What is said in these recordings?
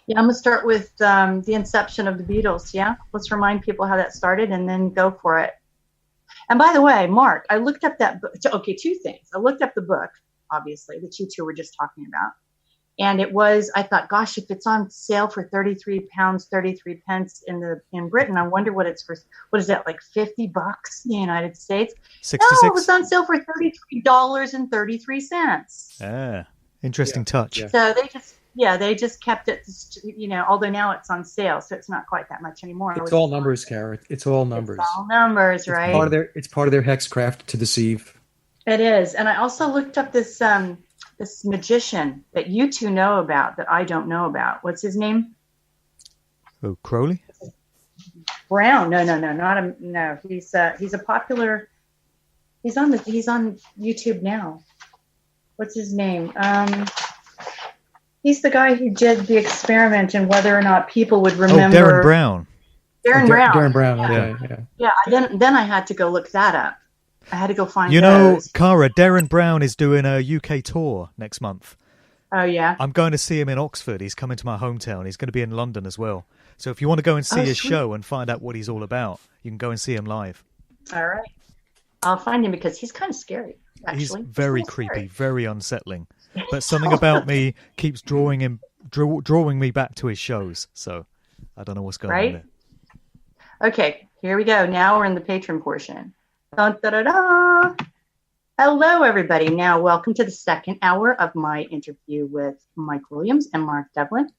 Yeah, I'm going to start with the inception of the Beatles. Yeah, let's remind people how that started and then go for it. And by the way, Mark, I looked up that book. Okay, two things. I looked up the book, obviously, that you two were just talking about. And I thought, gosh, if it's on sale for £33, 33 pence in Britain, I wonder what it's for. What is that, like $50 in the United States? 66? No, it was on sale for $33.33. Ah, interesting touch. Yeah. So they just kept it, although now it's on sale, so it's not quite that much anymore. It's all numbers, Cara. It's all numbers. It's all numbers, right? It's part of their hexcraft to deceive. It is. And I also looked up this magician that you two know about that I don't know about. What's his name? Oh, Crowley? Brown. No. He's a popular. He's on YouTube now. What's his name? He's the guy who did the experiment and whether or not people would remember. Darren Brown. Darren Brown. Okay. Yeah. Then I had to go look that up. I had to go find. Cara, Darren Brown is doing a UK tour next month. Oh yeah. I'm going to see him in Oxford. He's coming to my hometown. He's going to be in London as well. So if you want to go and see his show and find out what he's all about, you can go and see him live. All right. I'll find him because he's kind of scary. Actually, he's very creepy, very unsettling. But something about me keeps drawing me back to his shows. So I don't know what's going on there. Okay, here we go. Now we're in the patron portion. Dun, da, da, da. Hello, everybody. Now, welcome to the second hour of my interview with Mike Williams and Mark Devlin.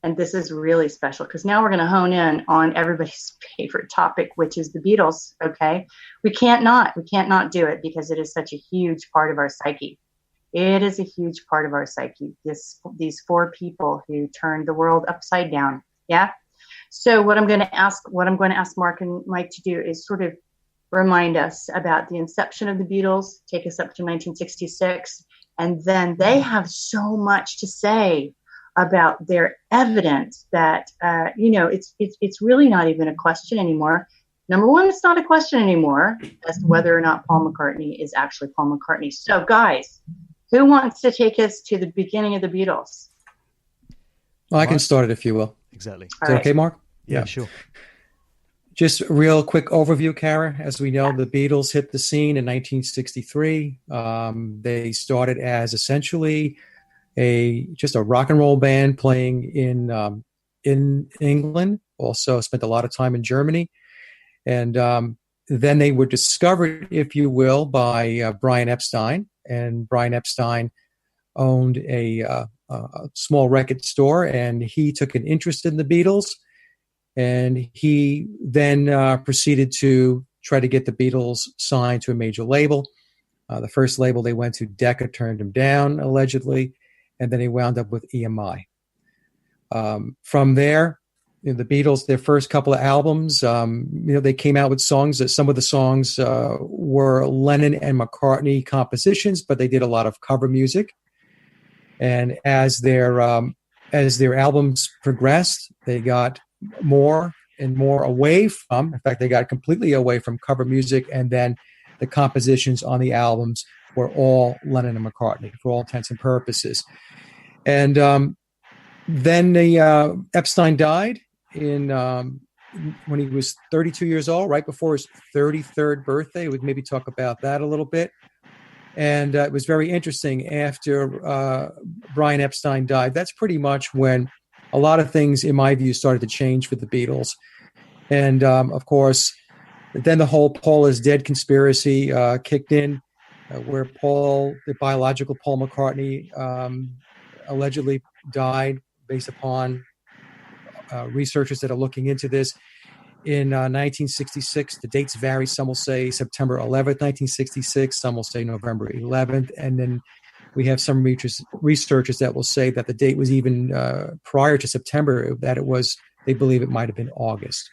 And this is really special because now we're going to hone in on everybody's favorite topic, which is the Beatles. Okay, we can't not do it because it is such a huge part of our psyche. It is a huge part of our psyche. These four people who turned the world upside down. Yeah. So what I'm going to ask Mark and Mike to do is sort of remind us about the inception of the Beatles, take us up to 1966, and then they have so much to say about their evidence that it's really not even a question anymore. Number one, it's not a question anymore as to whether or not Paul McCartney is actually Paul McCartney. So, guys, who wants to take us to the beginning of the Beatles? Well, I can start it if you will. Exactly. Is that okay, Mark? Yeah, sure. Just a real quick overview, Cara. As we know, the Beatles hit the scene in 1963. They started as essentially just a rock and roll band playing in England. Also spent a lot of time in Germany, and then they were discovered, if you will, by Brian Epstein. And Brian Epstein owned a small record store, and he took an interest in the Beatles. And he then proceeded to try to get the Beatles signed to a major label. The first label they went to, Decca, turned him down, allegedly. And then he wound up with EMI. From there, the Beatles, their first couple of albums, they came out with songs that some of the songs were Lennon and McCartney compositions, but they did a lot of cover music. And as their albums progressed, they got more and more away from, in fact, they got completely away from cover music, and then the compositions on the albums were all Lennon and McCartney for all intents and purposes. And then Epstein died when he was 32 years old, right before his 33rd birthday. We'd maybe talk about that a little bit. And it was very interesting. After Brian Epstein died, that's pretty much when a lot of things, in my view, started to change for the Beatles. And, of course, then the whole Paul is dead conspiracy kicked in, where the biological Paul McCartney, allegedly died based upon researchers that are looking into this. In 1966, the dates vary. Some will say September 11th, 1966. Some will say November 11th. And then we have some researchers that will say that the date was even prior to September, that they believe it might have been August.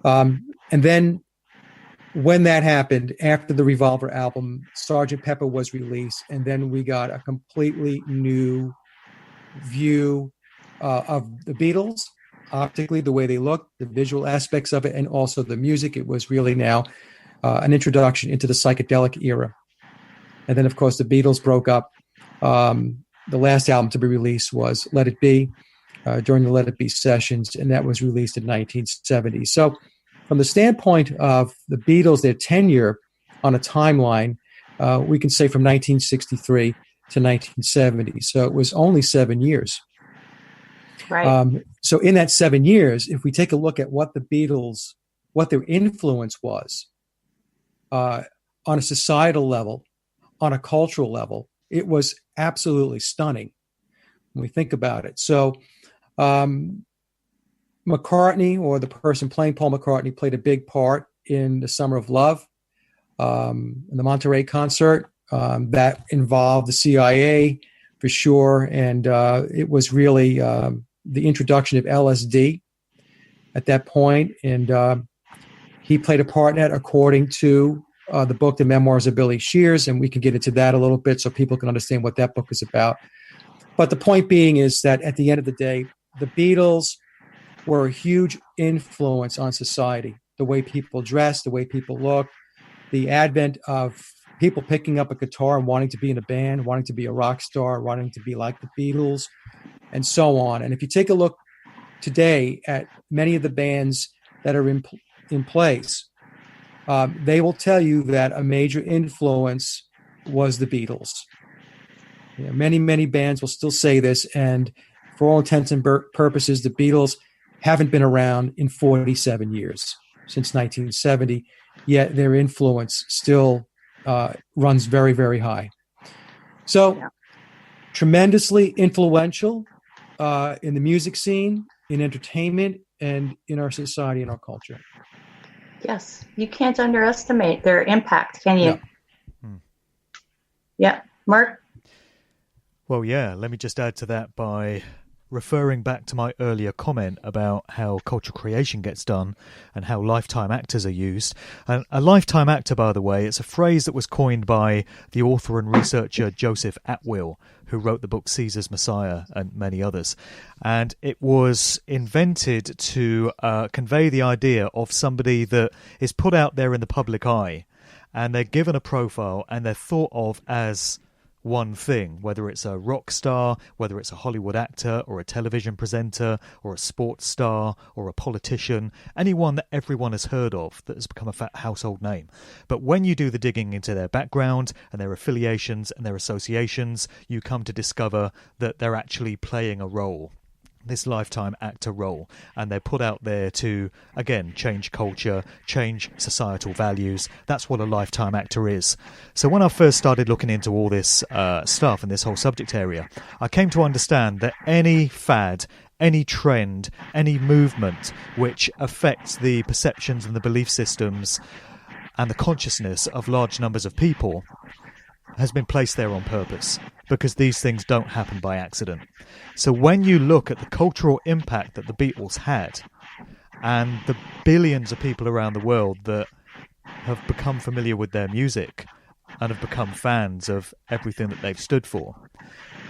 And then when that happened, after the Revolver album, Sgt. Pepper was released, and then we got a completely new view of the Beatles, optically, the way they looked, the visual aspects of it, and also the music. It was really now an introduction into the psychedelic era. And then, of course, the Beatles broke up. The last album to be released was Let It Be. during the Let It Be sessions, and that was released in 1970. So from the standpoint of the Beatles, their tenure on a timeline, we can say from 1963 to 1970. So it was only 7 years. Right. So in that 7 years, if we take a look at what the Beatles, what their influence was on a societal level, on a cultural level, it was absolutely stunning when we think about it. So McCartney, or the person playing Paul McCartney, played a big part in The Summer of Love, in the Monterey concert. That involved the CIA for sure, and it was really the introduction of LSD at that point, and he played a part in that, according to the book, The Memoirs of Billy Shears, and we can get into that a little bit so people can understand what that book is about. But the point being is that at the end of the day, the Beatles were a huge influence on society, the way people dress, the way people look, the advent of people picking up a guitar and wanting to be in a band, wanting to be a rock star, wanting to be like the Beatles, and so on. And if you take a look today at many of the bands that are in place, they will tell you that a major influence was the Beatles. You know, many bands will still say this, and for all intents and purposes, the Beatles haven't been around in 47 years, since 1970, yet their influence still runs very, very high. So, tremendously influential in the music scene, in entertainment, and in our society and our culture. Yes, you can't underestimate their impact, can you? No. Yeah. Mark? Well, yeah, let me just add to that by referring back to my earlier comment about how cultural creation gets done and how lifetime actors are used. And a lifetime actor, by the way, it's a phrase that was coined by the author and researcher Joseph Atwill, who wrote the book Caesar's Messiah and many others. And it was invented to convey the idea of somebody that is put out there in the public eye, and they're given a profile and they're thought of as one thing, whether it's a rock star, whether it's a Hollywood actor or a television presenter or a sports star or a politician, anyone that everyone has heard of that has become a household name. But when you do the digging into their background and their affiliations and their associations, you come to discover that they're actually playing a role, this lifetime actor role, and they're put out there to, again, change culture, change societal values. That's what a lifetime actor is. So when I first started looking into all this stuff and this whole subject area, I came to understand that any fad, any trend, any movement which affects the perceptions and the belief systems and the consciousness of large numbers of people has been placed there on purpose, because these things don't happen by accident. So when you look at the cultural impact that the Beatles had and the billions of people around the world that have become familiar with their music and have become fans of everything that they've stood for,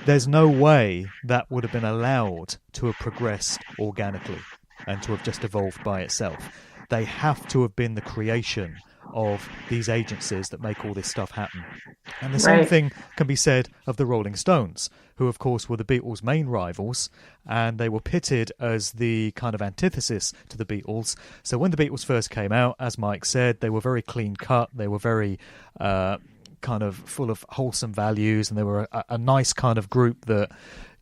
there's no way that would have been allowed to have progressed organically and to have just evolved by itself. They have to have been the creation of these agencies that make all this stuff happen. And the same thing can be said of the Rolling Stones, who of course were the Beatles' main rivals, and they were pitted as the kind of antithesis to the Beatles. So when the Beatles first came out, as Mike said, they were very clean cut, they were very kind of full of wholesome values, and they were a nice kind of group that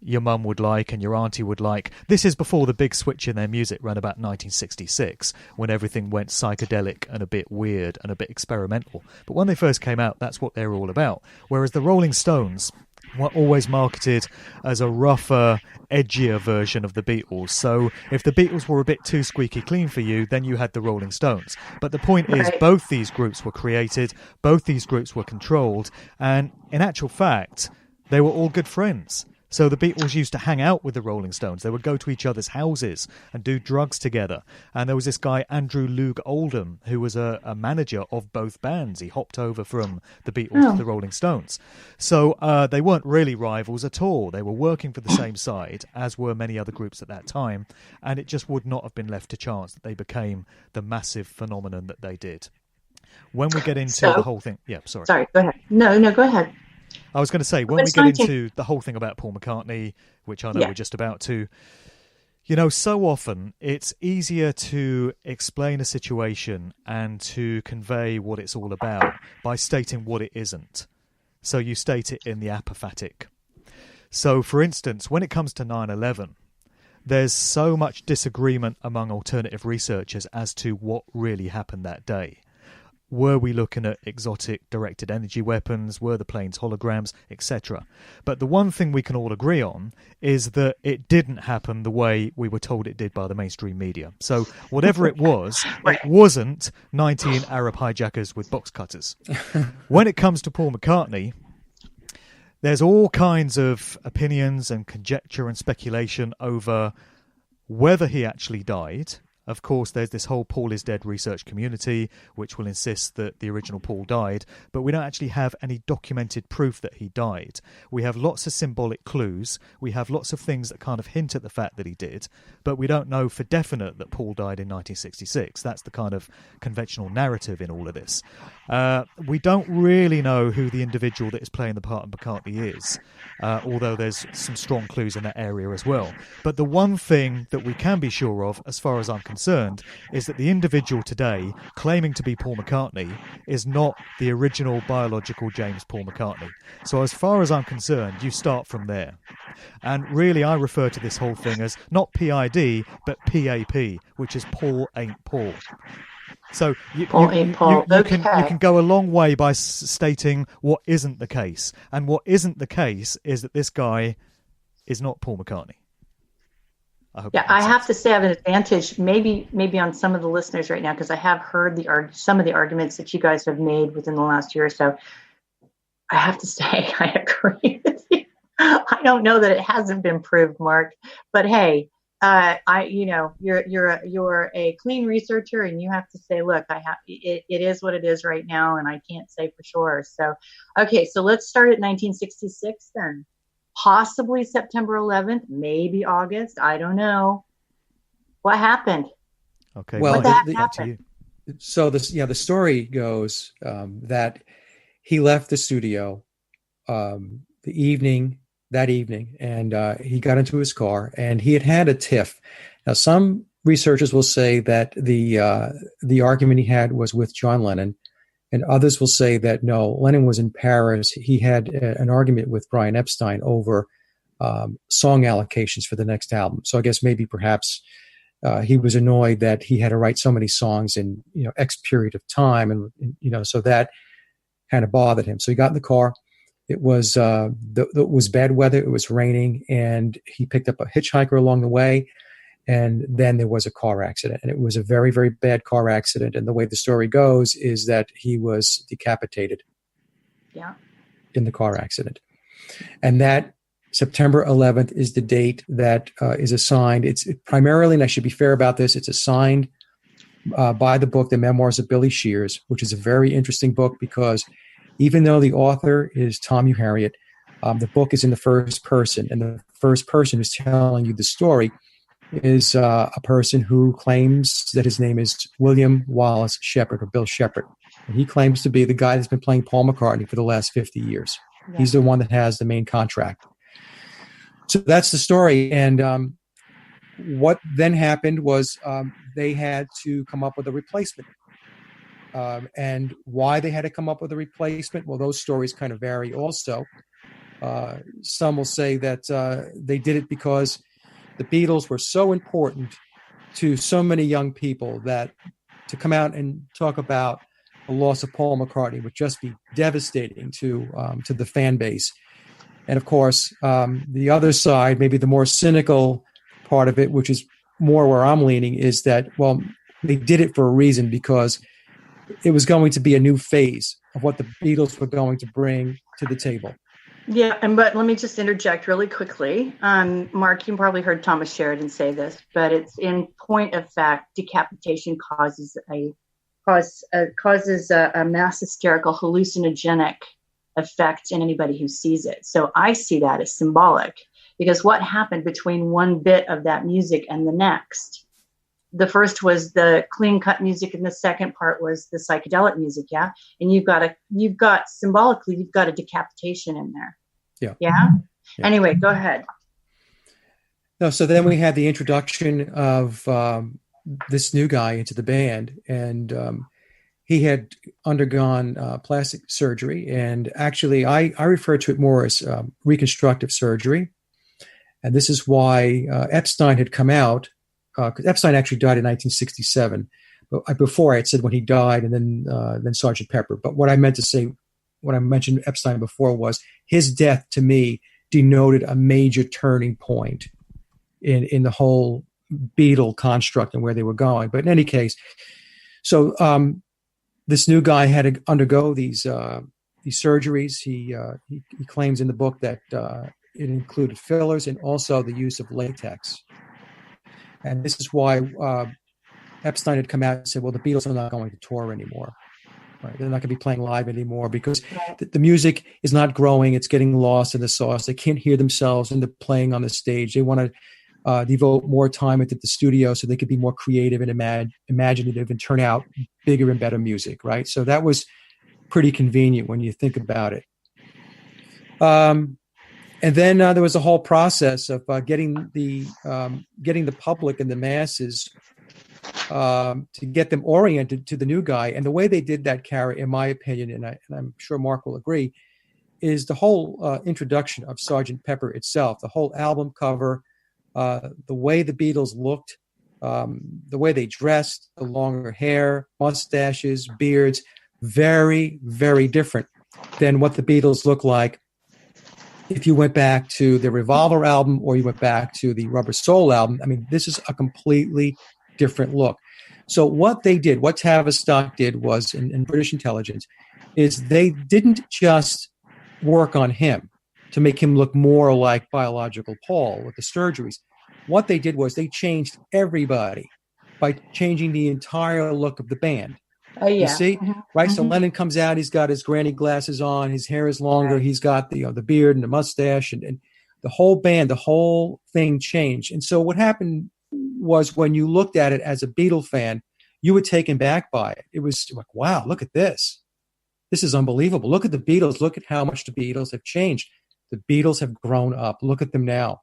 your mum would like and your auntie would like. This is before the big switch in their music around about 1966, when everything went psychedelic and a bit weird and a bit experimental. But when they first came out, that's what they were all about. Whereas the Rolling Stones were always marketed as a rougher, edgier version of the Beatles. So if the Beatles were a bit too squeaky clean for you, then you had the Rolling Stones. But the point is, both these groups were created, both these groups were controlled, and in actual fact, they were all good friends. So the Beatles used to hang out with the Rolling Stones. They would go to each other's houses and do drugs together. And there was this guy, Andrew Loog Oldham, who was a manager of both bands. He hopped over from the Beatles to the Rolling Stones. So they weren't really rivals at all. They were working for the same side, as were many other groups at that time. And it just would not have been left to chance that they became the massive phenomenon that they did. When we get into the whole thing... Yeah, sorry. Sorry, go ahead. No, go ahead. I was going to say, when we get into the whole thing about Paul McCartney, which I know we're just about to, You know, so often it's easier to explain a situation and to convey what it's all about by stating what it isn't. So you state it in the apophatic. So, for instance, when it comes to 9/11, there's so much disagreement among alternative researchers as to what really happened that day. Were we looking at exotic directed energy weapons? Were the planes holograms, etc.? But the one thing we can all agree on is that it didn't happen the way we were told it did by the mainstream media. So whatever it wasn't 19 Arab hijackers with box cutters. When it comes to Paul McCartney, there's all kinds of opinions and conjecture and speculation over whether he actually died. Of course, there's this whole Paul is dead research community, which will insist that the original Paul died, but we don't actually have any documented proof that he died. We have lots of symbolic clues. We have lots of things that kind of hint at the fact that he did, but we don't know for definite that Paul died in 1966. That's the kind of conventional narrative in all of this. We don't really know who the individual that is playing the part of McCartney is, although there's some strong clues in that area as well. But the one thing that we can be sure of, as far as I'm concerned, is that the individual today claiming to be Paul McCartney is not the original biological James Paul McCartney. So as far as I'm concerned, you start from there. And really, I refer to this whole thing as not PID, but PAP, which is Paul ain't Paul. So you can go a long way by stating what isn't the case. And what isn't the case is that this guy is not Paul McCartney. I have to say I have an advantage maybe on some of the listeners right now, because I have heard some of the arguments that you guys have made within the last year or so. I have to say I agree with you. I don't know that it hasn't been proved, Mark, but hey, you're a clean researcher, and you have to say, look, it is what it is right now, and I can't say for sure. So, okay, so let's start at 1966 then. Possibly September 11th, maybe August. I don't know. What happened? Okay, well, what happened? So the story goes that he left the studio that evening, and he got into his car, and he had a tiff. Now, some researchers will say that the argument he had was with John Lennon, and others will say that no, Lennon was in Paris. He had an argument with Brian Epstein over song allocations for the next album. So I guess perhaps he was annoyed that he had to write so many songs in X period of time, and so that kind of bothered him. So he got in the car. It was bad weather. It was raining, and he picked up a hitchhiker along the way. And then there was a car accident, and it was a very, very bad car accident. And the way the story goes is that he was decapitated in the car accident. And that September 11th is the date that is assigned. It's primarily, and I should be fair about this, it's assigned by the book, The Memoirs of Billy Shears, which is a very interesting book because even though the author is Tom Harriet, the book is in the first person, and the first person who's telling you the story is a person who claims that his name is William Wallace Shepard, or Bill Shepard. And he claims to be the guy that's been playing Paul McCartney for the last 50 years. Yeah. He's the one that has the main contract. So that's the story. And what then happened was they had to come up with a replacement. And why they had to come up with a replacement, well, those stories kind of vary also. Some will say that they did it because the Beatles were so important to so many young people that to come out and talk about the loss of Paul McCartney would just be devastating to the fan base. And of course, the other side, maybe the more cynical part of it, which is more where I'm leaning, is that, well, they did it for a reason, because it was going to be a new phase of what the Beatles were going to bring to the table. Yeah, but let me just interject really quickly. Mark, you probably heard Thomas Sheridan say this, but it's in point of fact, decapitation causes a mass hysterical hallucinogenic effect in anybody who sees it. So I see that as symbolic, because what happened between one bit of that music and the next? The first was the clean cut music, and the second part was the psychedelic music. Yeah. And you've got symbolically, you've got a decapitation in there. Yeah. Yeah. Anyway, go ahead. No, so then we had the introduction of this new guy into the band, and he had undergone plastic surgery. And actually, I refer to it more as reconstructive surgery. And this is why Epstein had come out, because Epstein actually died in 1967. But before I had said when he died, and then Sergeant Pepper. But what I meant to say when I mentioned Epstein before was his death to me denoted a major turning point in the whole Beatle construct and where they were going. But in any case, so this new guy had to undergo these surgeries. He claims in the book that it included fillers and also the use of latex. And this is why Epstein had come out and said, well, the Beatles are not going to tour anymore. Right? They're not going to be playing live anymore because the music is not growing. It's getting lost in the sauce. They can't hear themselves in the playing on the stage. They want to devote more time into the studio so they could be more creative and imaginative and turn out bigger and better music, right? So that was pretty convenient when you think about it. And then there was a whole process of getting the public and the masses to get them oriented to the new guy. And the way they did that, Cara, in my opinion, and I'm sure Mark will agree, is the whole introduction of Sgt. Pepper itself, the whole album cover, the way the Beatles looked, the way they dressed, the longer hair, mustaches, beards, very, very different than what the Beatles look like if you went back to the Revolver album or you went back to the Rubber Soul album. I mean, this is a completely different look. So what they did, what Tavistock did was, in British intelligence, is they didn't just work on him to make him look more like biological Paul with the surgeries. What they did was they changed everybody by changing the entire look of the band. Oh, yeah. You see, right? Mm-hmm. So Lennon comes out, he's got his granny glasses on, his hair is longer, he's got the beard and the mustache, and the whole band, the whole thing changed. And so what happened was when you looked at it as a Beatle fan, you were taken back by it. It was like, wow, look at this. This is unbelievable. Look at the Beatles. Look at how much the Beatles have changed. The Beatles have grown up. Look at them now.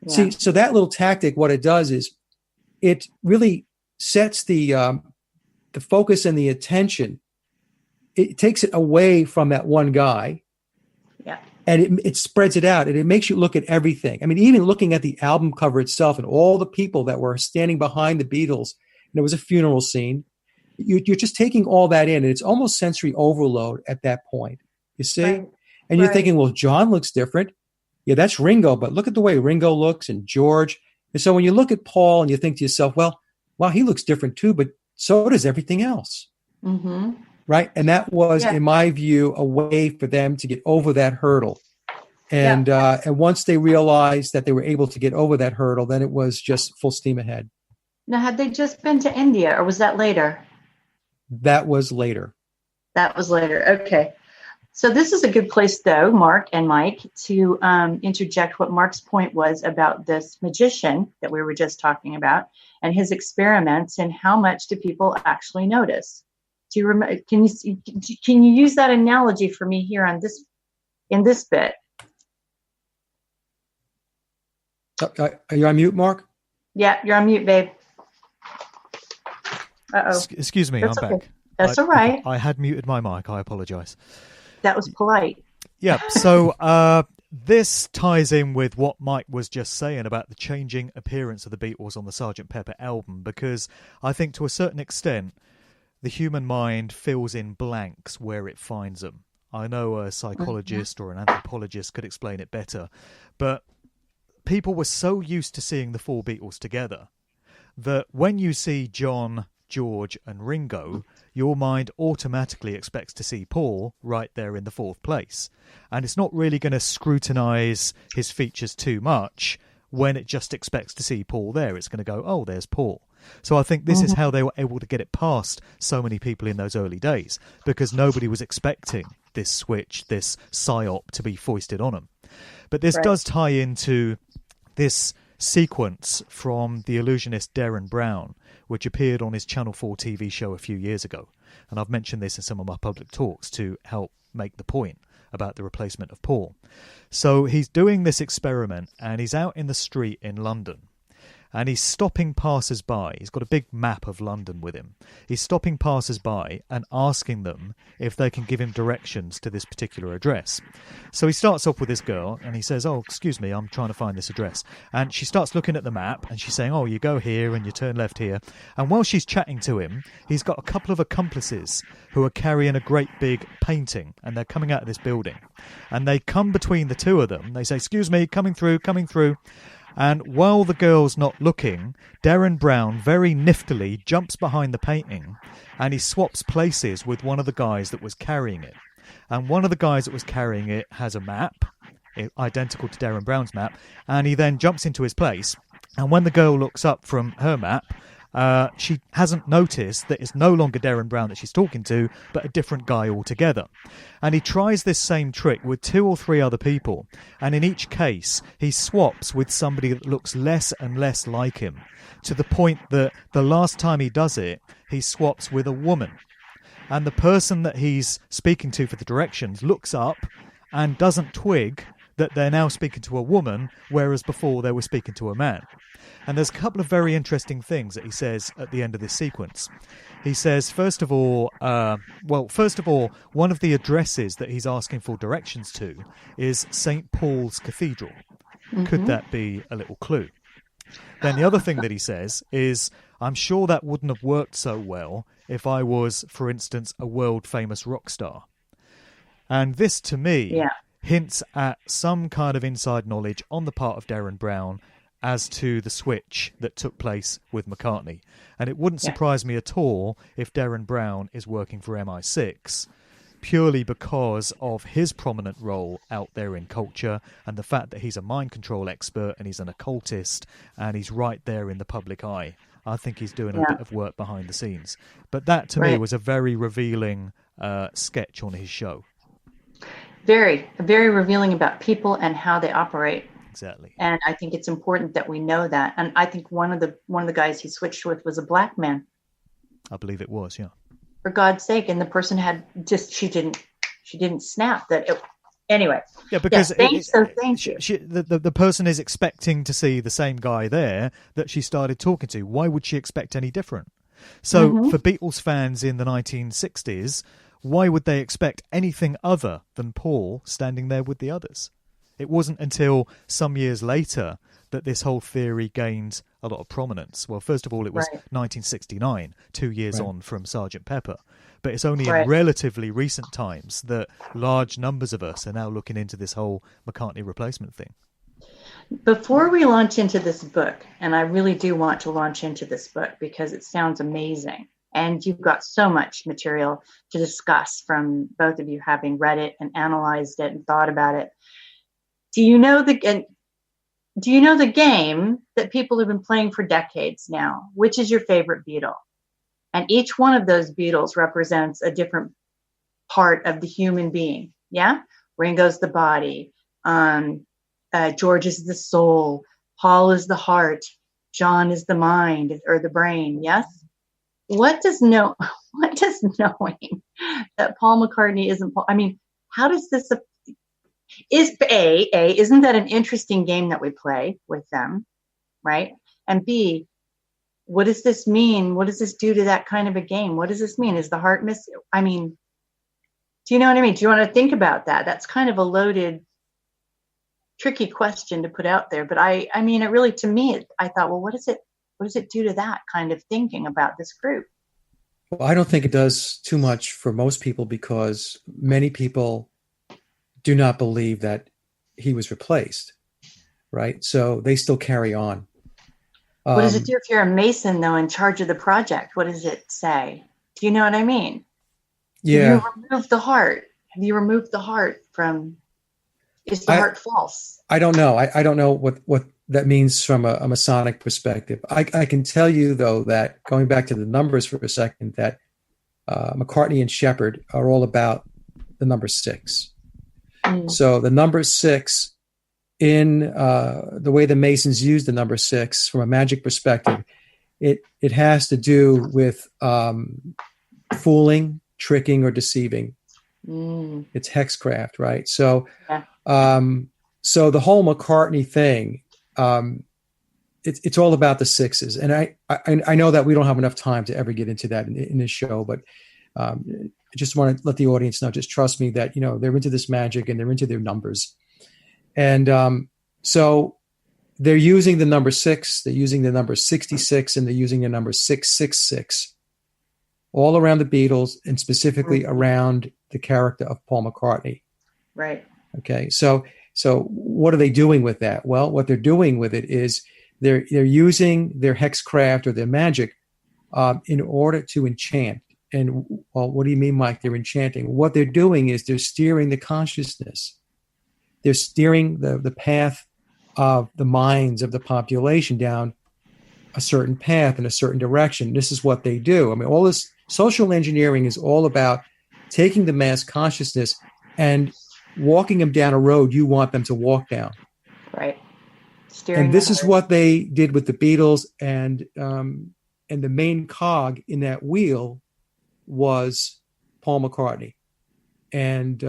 Yeah. See, so that little tactic, what it does is it really sets the focus and the attention. It takes it away from that one guy. Yeah. And it spreads it out, and it makes you look at everything. I mean, even looking at the album cover itself and all the people that were standing behind the Beatles, and there was a funeral scene, you're just taking all that in, and it's almost sensory overload at that point, you see? Right. And you're thinking, well, John looks different. Yeah, that's Ringo, but look at the way Ringo looks and George. And so when you look at Paul and you think to yourself, well, wow, he looks different too, but so does everything else. Mm-hmm. Right. And that was, in my view, a way for them to get over that hurdle. And and once they realized that they were able to get over that hurdle, then it was just full steam ahead. Now, had they just been to India, or was that later? That was later. That was later. Okay. So this is a good place, though, Mark and Mike, to interject what Mark's point was about this magician that we were just talking about and his experiments, and how much do people actually notice? Do you can you use that analogy for me here on this in this bit? Are you on mute, Mark? Yeah, you're on mute, babe. Uh-oh. Excuse me, That's I'm okay. back. That's all right. I had muted my mic. I apologize. That was polite. Yeah, so this ties in with what Mike was just saying about the changing appearance of the Beatles on the Sgt. Pepper album, because I think to a certain extent, the human mind fills in blanks where it finds them. I know a psychologist or an anthropologist could explain it better, but people were so used to seeing the four Beatles together that when you see John, George and Ringo, your mind automatically expects to see Paul right there in the fourth place. And it's not really going to scrutinise his features too much when it just expects to see Paul there. It's going to go, oh, there's Paul. So I think this is how they were able to get it past so many people in those early days, because nobody was expecting this switch, this psy-op to be foisted on them. But this does tie into this sequence from the illusionist Darren Brown, which appeared on his Channel 4 TV show a few years ago. And I've mentioned this in some of my public talks to help make the point about the replacement of Paul. So he's doing this experiment, and he's out in the street in London. And he's stopping passers-by. He's got a big map of London with him. He's stopping passers-by and asking them if they can give him directions to this particular address. So he starts off with this girl, and he says, "Oh, excuse me, I'm trying to find this address." And she starts looking at the map, and she's saying, "Oh, you go here, and you turn left here." And while she's chatting to him, he's got a couple of accomplices who are carrying a great big painting, and they're coming out of this building. And they come between the two of them. They say, "Excuse me, coming through, coming through." And while the girl's not looking, Derren Brown very niftily jumps behind the painting and he swaps places with one of the guys that was carrying it. And one of the guys that was carrying it has a map, identical to Derren Brown's map, and he then jumps into his place. And when the girl looks up from her map, she hasn't noticed that it's no longer Derren Brown that she's talking to, but a different guy altogether. And he tries this same trick with 2 or 3 other people, and in each case he swaps with somebody that looks less and less like him, to the point that the last time he does it, he swaps with a woman. And the person that he's speaking to for the directions looks up and doesn't twig that they're now speaking to a woman, whereas before they were speaking to a man. And there's a couple of very interesting things that he says at the end of this sequence. He says, first of all, one of the addresses that he's asking for directions to is St. Paul's Cathedral. Mm-hmm. Could that be a little clue? Then the other thing that he says is, I'm sure that wouldn't have worked so well if I was, for instance, a world-famous rock star. And this, to me, hints at some kind of inside knowledge on the part of Derren Brown as to the switch that took place with McCartney. And it wouldn't surprise me at all if Derren Brown is working for MI6, purely because of his prominent role out there in culture and the fact that he's a mind control expert and he's an occultist and he's right there in the public eye. I think he's doing a bit of work behind the scenes. But that, to me, was a very revealing sketch on his show. Very revealing about people and how they operate. Exactly. And I think it's important that we know that. And I think one of the guys he switched with was a black man. I believe it was, yeah. For God's sake. And the person had just, she didn't snap that. Anyway. Yeah, because thank you. The person is expecting to see the same guy there that she started talking to. Why would she expect any different? So for Beatles fans in the 1960s, why would they expect anything other than Paul standing there with the others? It wasn't until some years later that this whole theory gained a lot of prominence. Well, first of all, it was 1969, 2 years on from Sgt. Pepper. But it's only in relatively recent times that large numbers of us are now looking into this whole McCartney replacement thing. Before we launch into this book, and I really do want to launch into this book because it sounds amazing, and you've got so much material to discuss from both of you having read it and analyzed it and thought about it. Do you know the game that people have been playing for decades now? Which is your favorite Beatle? And each one of those Beatles represents a different part of the human being. Yeah? Ringo's the body. George is the soul. Paul is the heart. John is the mind or the brain. Yes? What does knowing that Paul McCartney isn't Paul? I mean, how does this isn't that an interesting game that we play with them, right? And B, what does this mean? What does this do to that kind of a game? What does this mean? Is the heart miss? I mean, do you know what I mean? Do you want to think about that? That's kind of a loaded, tricky question to put out there. But I mean, it really, to me, I thought, well, what does it do to that kind of thinking about this group? Well, I don't think it does too much for most people because many people do not believe that he was replaced, right? So they still carry on. What does it do if you're a Mason, though, in charge of the project? What does it say? Do you know what I mean? Yeah. Have you removed the heart? Have you removed the heart from, is the heart false? I don't know. I don't know what that means from a Masonic perspective. I can tell you, though, that going back to the numbers for a second, that McCartney and Shepherd are all about the number 6. So the number 6 in the way the Masons use the number 6 from a magic perspective, it has to do with fooling, tricking, or deceiving. It's hexcraft, right? So, Yeah. so the whole McCartney thing, it's all about the sixes, and I know that we don't have enough time to ever get into that in this show, but I just want to let the audience know. Just trust me that they're into this magic and they're into their numbers, and so they're using the number 6, they're using the number 66, and they're using the number 666 all around the Beatles, and specifically around the character of Paul McCartney. Right. Okay. So what are they doing with that? Well, what they're doing with it is they're using their hexcraft or their magic in order to enchant. And well, what do you mean, Mike? They're enchanting. What they're doing is they're steering the consciousness. They're steering the path of the minds of the population down a certain path in a certain direction. This is what they do. I mean, all this social engineering is all about taking the mass consciousness and walking them down a road you want them to walk down. Right. And this is what they did with the Beatles, and the main cog in that wheel was Paul McCartney. And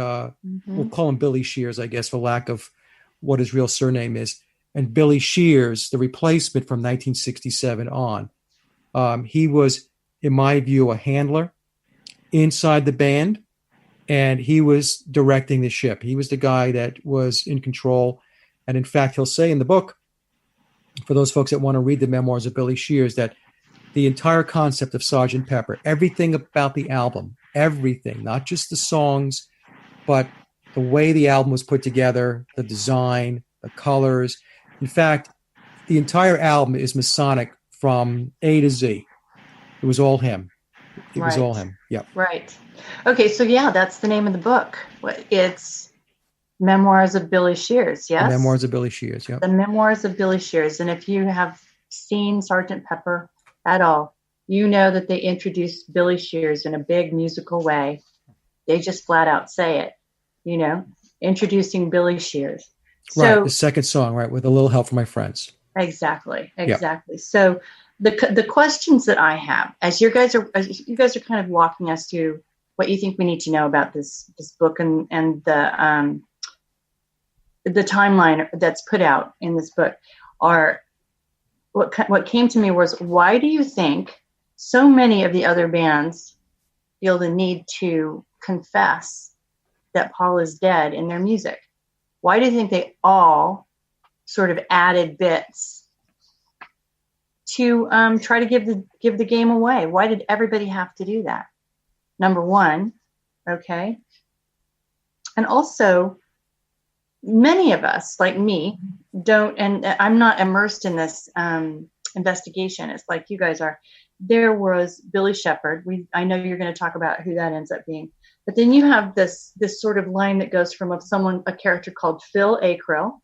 we'll call him Billy Shears, I guess, for lack of what his real surname is. And Billy Shears, the replacement from 1967 on, he was, in my view, a handler inside the band, and he was directing the ship. He was the guy that was in control. And in fact, he'll say in the book, for those folks that want to read the memoirs of Billy Shears, that the entire concept of Sgt. Pepper, everything about the album, everything, not just the songs, but the way the album was put together, the design, the colors. In fact, the entire album is Masonic from A to Z. It was all him. It was all him. Yeah. Right. Okay. So yeah, that's the name of the book. It's Memoirs of Billy Shears. Yes. The Memoirs of Billy Shears. Yeah. The Memoirs of Billy Shears. And if you have seen Sgt. Pepper at all, you know that they introduced Billy Shears in a big musical way. They just flat out say it, introducing Billy Shears. So, right. The second song, right. With a little help from my friends. Exactly. Yeah. So the questions that I have, as you guys are kind of walking us through what you think we need to know about this book and the timeline that's put out in this book, are what came to me was, why do you think so many of the other bands feel the need to confess that Paul is dead in their music? Why do you think they all sort of added bits to try to give the game away? Why did everybody have to do that? Number one, okay. And also, many of us, like me, don't, and I'm not immersed in this investigation. It's like you guys are. There was Billy Shepherd. I know you're going to talk about who that ends up being. But then you have this sort of line that goes from a character called Phil Akrill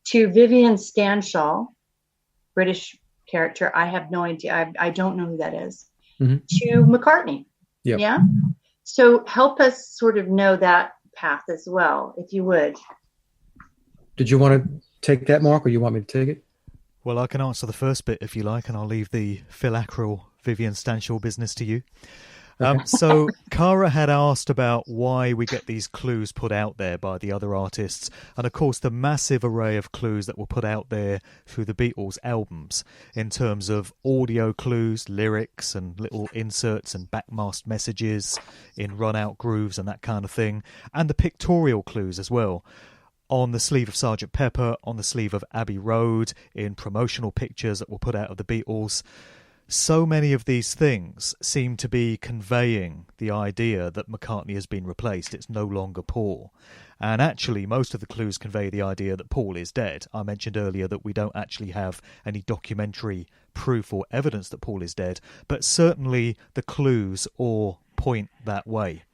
to Vivian Stanshall, British character. I have no idea. I don't know who that is. Mm-hmm. To McCartney. Yep. Yeah. So help us sort of know that path as well, if you would. Did you want to take that, Mark, or you want me to take it? Well, I can answer the first bit if you like, and I'll leave the Phil Akrill, Vivian Stanshall business to you. So Cara had asked about why we get these clues put out there by the other artists, and of course the massive array of clues that were put out there through the Beatles albums in terms of audio clues, lyrics and little inserts and backmasked messages in run-out grooves and that kind of thing, and the pictorial clues as well. On the sleeve of Sgt. Pepper, on the sleeve of Abbey Road, in promotional pictures that were put out of the Beatles. So many of these things seem to be conveying the idea that McCartney has been replaced. It's no longer Paul. And actually, most of the clues convey the idea that Paul is dead. I mentioned earlier that we don't actually have any documentary proof or evidence that Paul is dead, but certainly the clues all point that way.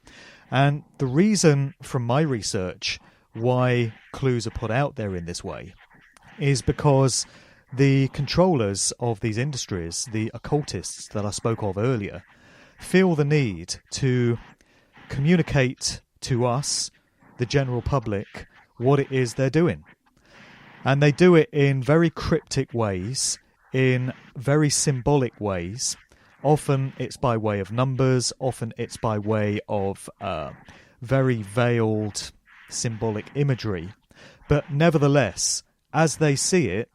And the reason from my research why clues are put out there in this way is because the controllers of these industries, the occultists that I spoke of earlier, feel the need to communicate to us, the general public, what it is they're doing. And they do it in very cryptic ways, in very symbolic ways. Often it's by way of numbers, often it's by way of very veiled symbolic imagery. But nevertheless, as they see it,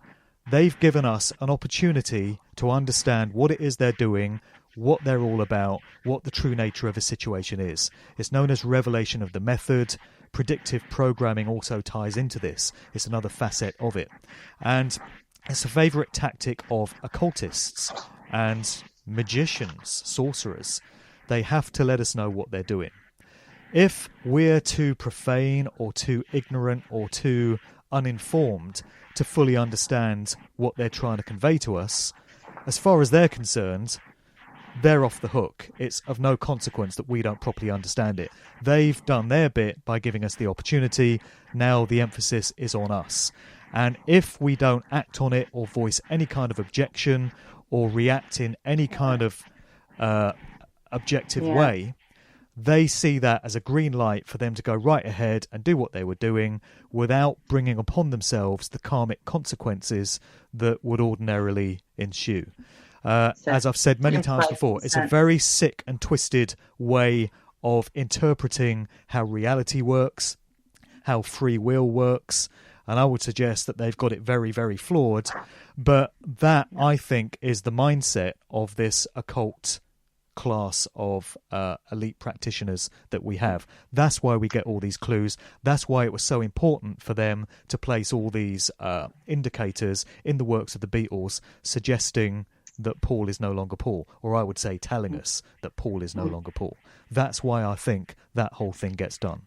they've given us an opportunity to understand what it is they're doing, what they're all about, what the true nature of a situation is. It's known as revelation of the method. Predictive programming also ties into this. It's another facet of it. And it's a favourite tactic of occultists and magicians, sorcerers. They have to let us know what they're doing. If we're too profane or too ignorant or too uninformed to fully understand what they're trying to convey to us, as far as they're concerned, they're off the hook. It's of no consequence that we don't properly understand it. They've done their bit by giving us the opportunity. Now the emphasis is on us. And if we don't act on it or voice any kind of objection or react in any kind of objective way, they see that as a green light for them to go right ahead and do what they were doing without bringing upon themselves the karmic consequences that would ordinarily ensue. As I've said many times before, it's a very sick and twisted way of interpreting how reality works, how free will works, and I would suggest that they've got it very, very flawed. But that, I think, is the mindset of this occult class of elite practitioners that we have. That's why we get all these clues. That's why it was so important for them to place all these indicators in the works of the Beatles, suggesting that Paul is no longer Paul, or I would say telling us that Paul is no longer Paul. That's why I think that whole thing gets done.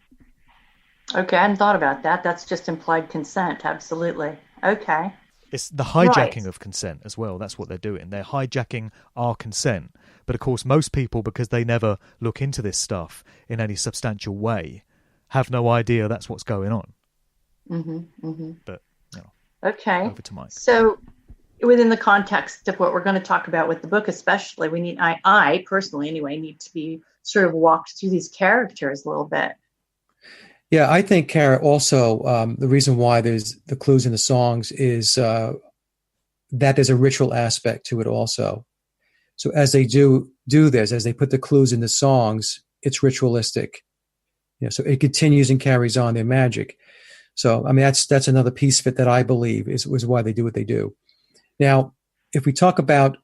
Okay, I hadn't thought about that. That's just implied consent. Absolutely. Okay. It's the hijacking of consent as well. That's what they're doing. They're hijacking our consent. But of course, most people, because they never look into this stuff in any substantial way, have no idea that's what's going on. But, okay. Over to Mike. So within the context of what we're going to talk about with the book, especially, we need, I personally anyway, need to be sort of walked through these characters a little bit. Yeah, I think, Cara, also the reason why there's the clues in the songs is that there's a ritual aspect to it also. So as they do this, as they put the clues in the songs, it's ritualistic. So it continues and carries on their magic. So, I mean, that's another piece of it that I believe is why they do what they do. Now, if we talk about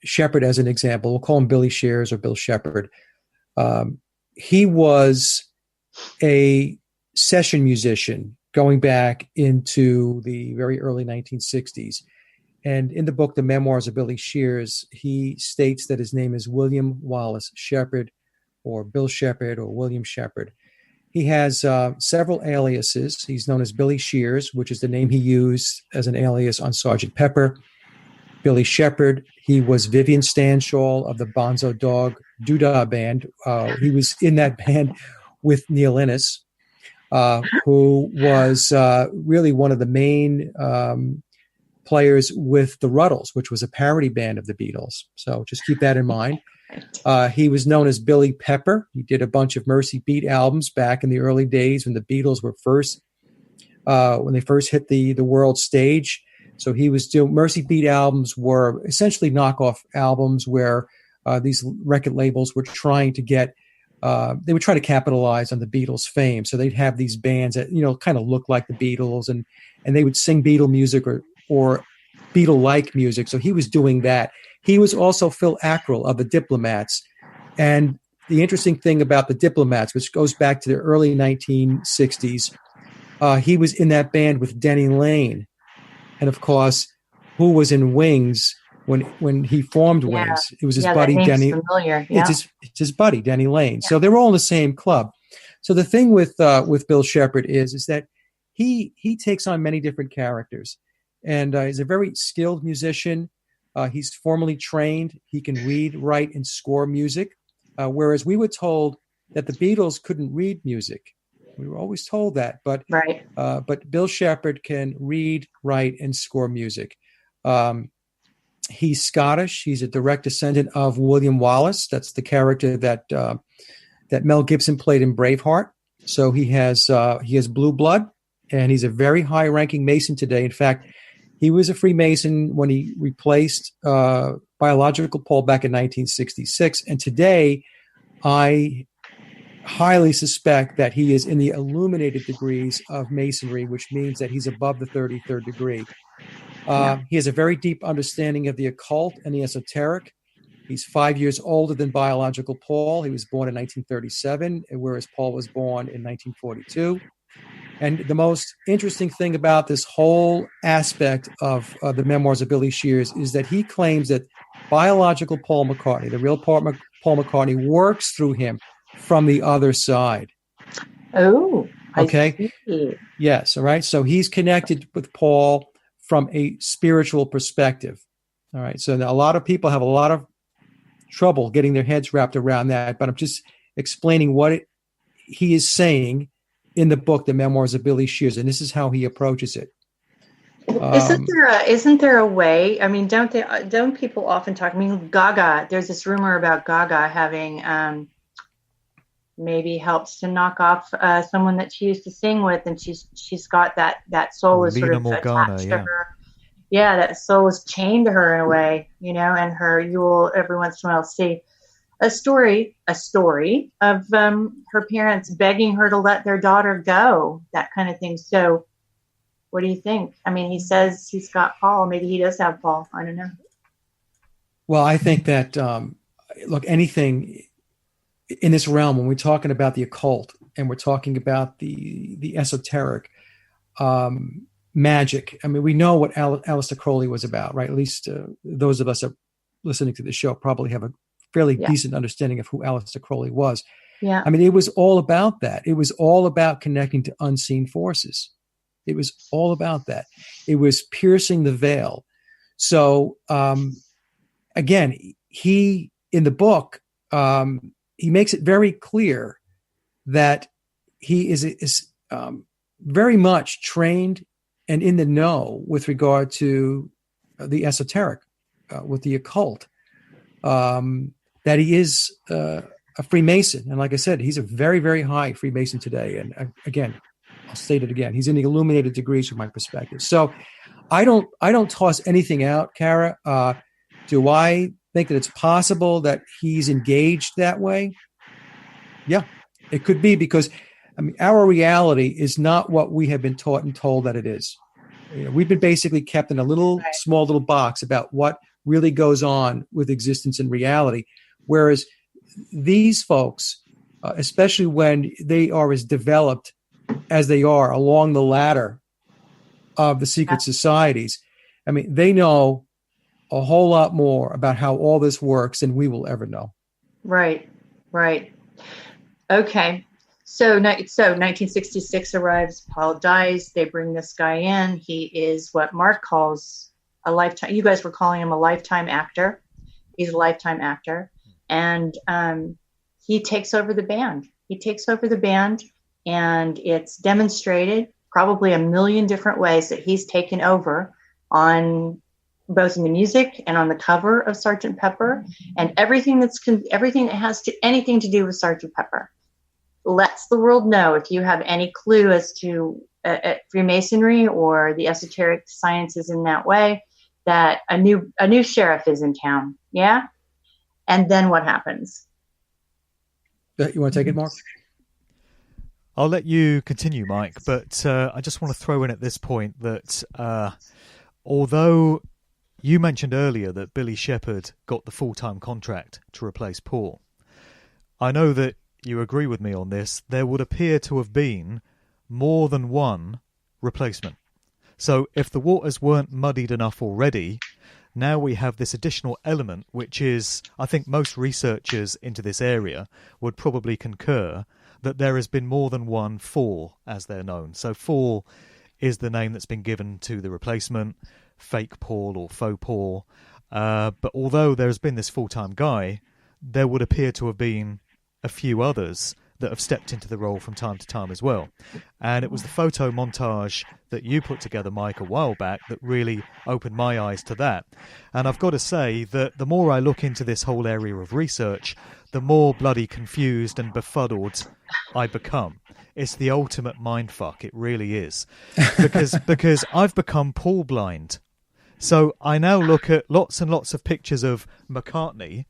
Shepherd as an example, we'll call him Billy Shears or Bill Shepherd. He was a session musician going back into the very early 1960s. And in the book, The Memoirs of Billy Shears, he states that his name is William Wallace Shepherd, or Bill Shepherd, or William Shepherd. He has several aliases. He's known as Billy Shears, which is the name he used as an alias on Sgt. Pepper. Billy Shepherd, he was Vivian Stanshall of the Bonzo Dog Doodah Band. He was in that band with Neil Innes, who was really one of the main players with the Ruddles, which was a parody band of the Beatles. So just keep that in mind. He was known as Billy Pepper. He did a bunch of Mercy Beat albums back in the early days when the Beatles were when they first hit the world stage. So he was doing Mercy Beat albums were essentially knockoff albums where these record labels were trying to get they would try to capitalize on the Beatles' fame. So they'd have these bands that, kind of look like the Beatles and they would sing Beatle music or Beatle-like music. So he was doing that. He was also Phil Ackrell of the Diplomats. And the interesting thing about the Diplomats, which goes back to the early 1960s, he was in that band with Denny Lane. And of course, who was in Wings when he formed Wings? It was his buddy Denny. Familiar. Yeah. It's his buddy Denny Lane. Yeah. So they were all in the same club. So the thing with Bill Shepherd is that he takes on many different characters, and he's a very skilled musician. He's formally trained. He can read, write, and score music, whereas we were told that the Beatles couldn't read music. We were always told that, but Bill Shepherd can read, write, and score music. He's Scottish. He's a direct descendant of William Wallace. That's the character that Mel Gibson played in Braveheart. So he has blue blood, and he's a very high-ranking Mason today. In fact, he was a Freemason when he replaced biological Paul back in 1966. And today, I highly suspect that he is in the illuminated degrees of Masonry, which means that he's above the 33rd degree. He has a very deep understanding of the occult and the esoteric. He's 5 years older than biological Paul. He was born in 1937, whereas Paul was born in 1942. And the most interesting thing about this whole aspect of the memoirs of Billy Shears is that he claims that biological Paul McCartney, the real Paul McCartney, works through him from the other side. Oh, okay. Yes. All right. So he's connected with Paul from a spiritual perspective. All right. So a lot of people have a lot of trouble getting their heads wrapped around that, but I'm just explaining what he is saying in the book, The Memoirs of Billy Shears, and this is how he approaches it. Isn't there a way? I mean, don't people often talk? I mean, Gaga. There's this rumor about Gaga having maybe helps to knock off someone that she used to sing with, and she's got that soul is sort of attached to her. Yeah, that soul is chained to her in a way, and you will every once in a while see a story of her parents begging her to let their daughter go, that kind of thing. So what do you think? I mean, he says he's got Paul. Maybe he does have Paul. I don't know. Well, I think that, look, anything in this realm, when we're talking about the occult and we're talking about the esoteric, magic. I mean, we know what Aleister Crowley was about, right? At least those of us that are listening to the show probably have a fairly decent understanding of who Aleister Crowley was. Yeah. I mean, it was all about that. It was all about connecting to unseen forces. It was all about that. It was piercing the veil. So, again, he, in the book, he makes it very clear that he is very much trained and in the know with regard to the esoteric, with the occult, that he is a Freemason. And like I said, he's a very, very high Freemason today. And again, I'll state it again, he's in the illuminated degrees from my perspective. So I don't toss anything out, Cara. Do I think that it's possible that he's engaged that way? Yeah, it could be, because I mean, our reality is not what we have been taught and told that it is. We've been basically kept in a small little box about what really goes on with existence and reality. Whereas these folks, especially when they are as developed as they are along the ladder of the secret societies, I mean, they know a whole lot more about how all this works than we will ever know. Right. Okay. So 1966 arrives, Paul dies, they bring this guy in. He is what Mark calls a lifetime. You guys were calling him a lifetime actor. He's a lifetime actor. And he takes over the band. And it's demonstrated probably a million different ways that he's taken over, on both in the music and on the cover of Sgt. Pepper, and everything that has anything to do with Sgt. Pepper. Lets the world know, if you have any clue as to Freemasonry or the esoteric sciences in that way, that a new sheriff is in town. Yeah. And then what happens? You want to take it, Mark? I'll let you continue, Mike, but I just want to throw in at this point that although you mentioned earlier that Billy Shepherd got the full-time contract to replace Paul, I know that you agree with me on this. There would appear to have been more than one replacement. So if the waters weren't muddied enough already, now we have this additional element, which is, I think most researchers into this area would probably concur, that there has been more than one Fall, as they're known. So Fall is the name that's been given to the replacement, fake Paul or faux Paul. But although there's been this full-time guy, there would appear to have been a few others that have stepped into the role from time to time as well. And it was the photo montage that you put together, Mike, a while back that really opened my eyes to that. And I've got to say that the more I look into this whole area of research, the more bloody confused and befuddled I become. It's the ultimate mindfuck. It really is. Because I've become Paul blind. So I now look at lots and lots of pictures of McCartney,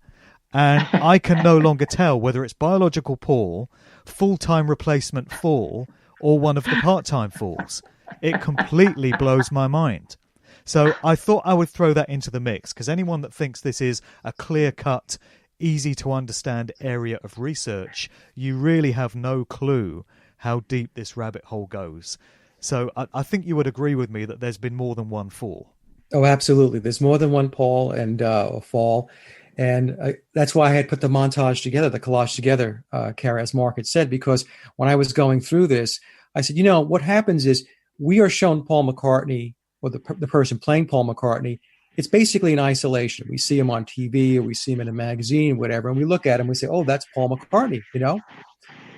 And I can no longer tell whether it's biological Paul, full-time replacement Fall, or one of the part-time Falls. It completely blows my mind. So I thought I would throw that into the mix, because anyone that thinks this is a clear-cut, easy-to-understand area of research, you really have no clue how deep this rabbit hole goes. So I think you would agree with me that there's been more than one Fall. Oh, absolutely. There's more than one Paul and or Fall. And that's why I had put the montage together, the collage together, Cara, as Mark had said, because when I was going through this, I said, what happens is we are shown Paul McCartney, or the person playing Paul McCartney. It's basically in isolation. We see him on TV, or we see him in a magazine, or whatever, and we look at him, we say, oh, that's Paul McCartney,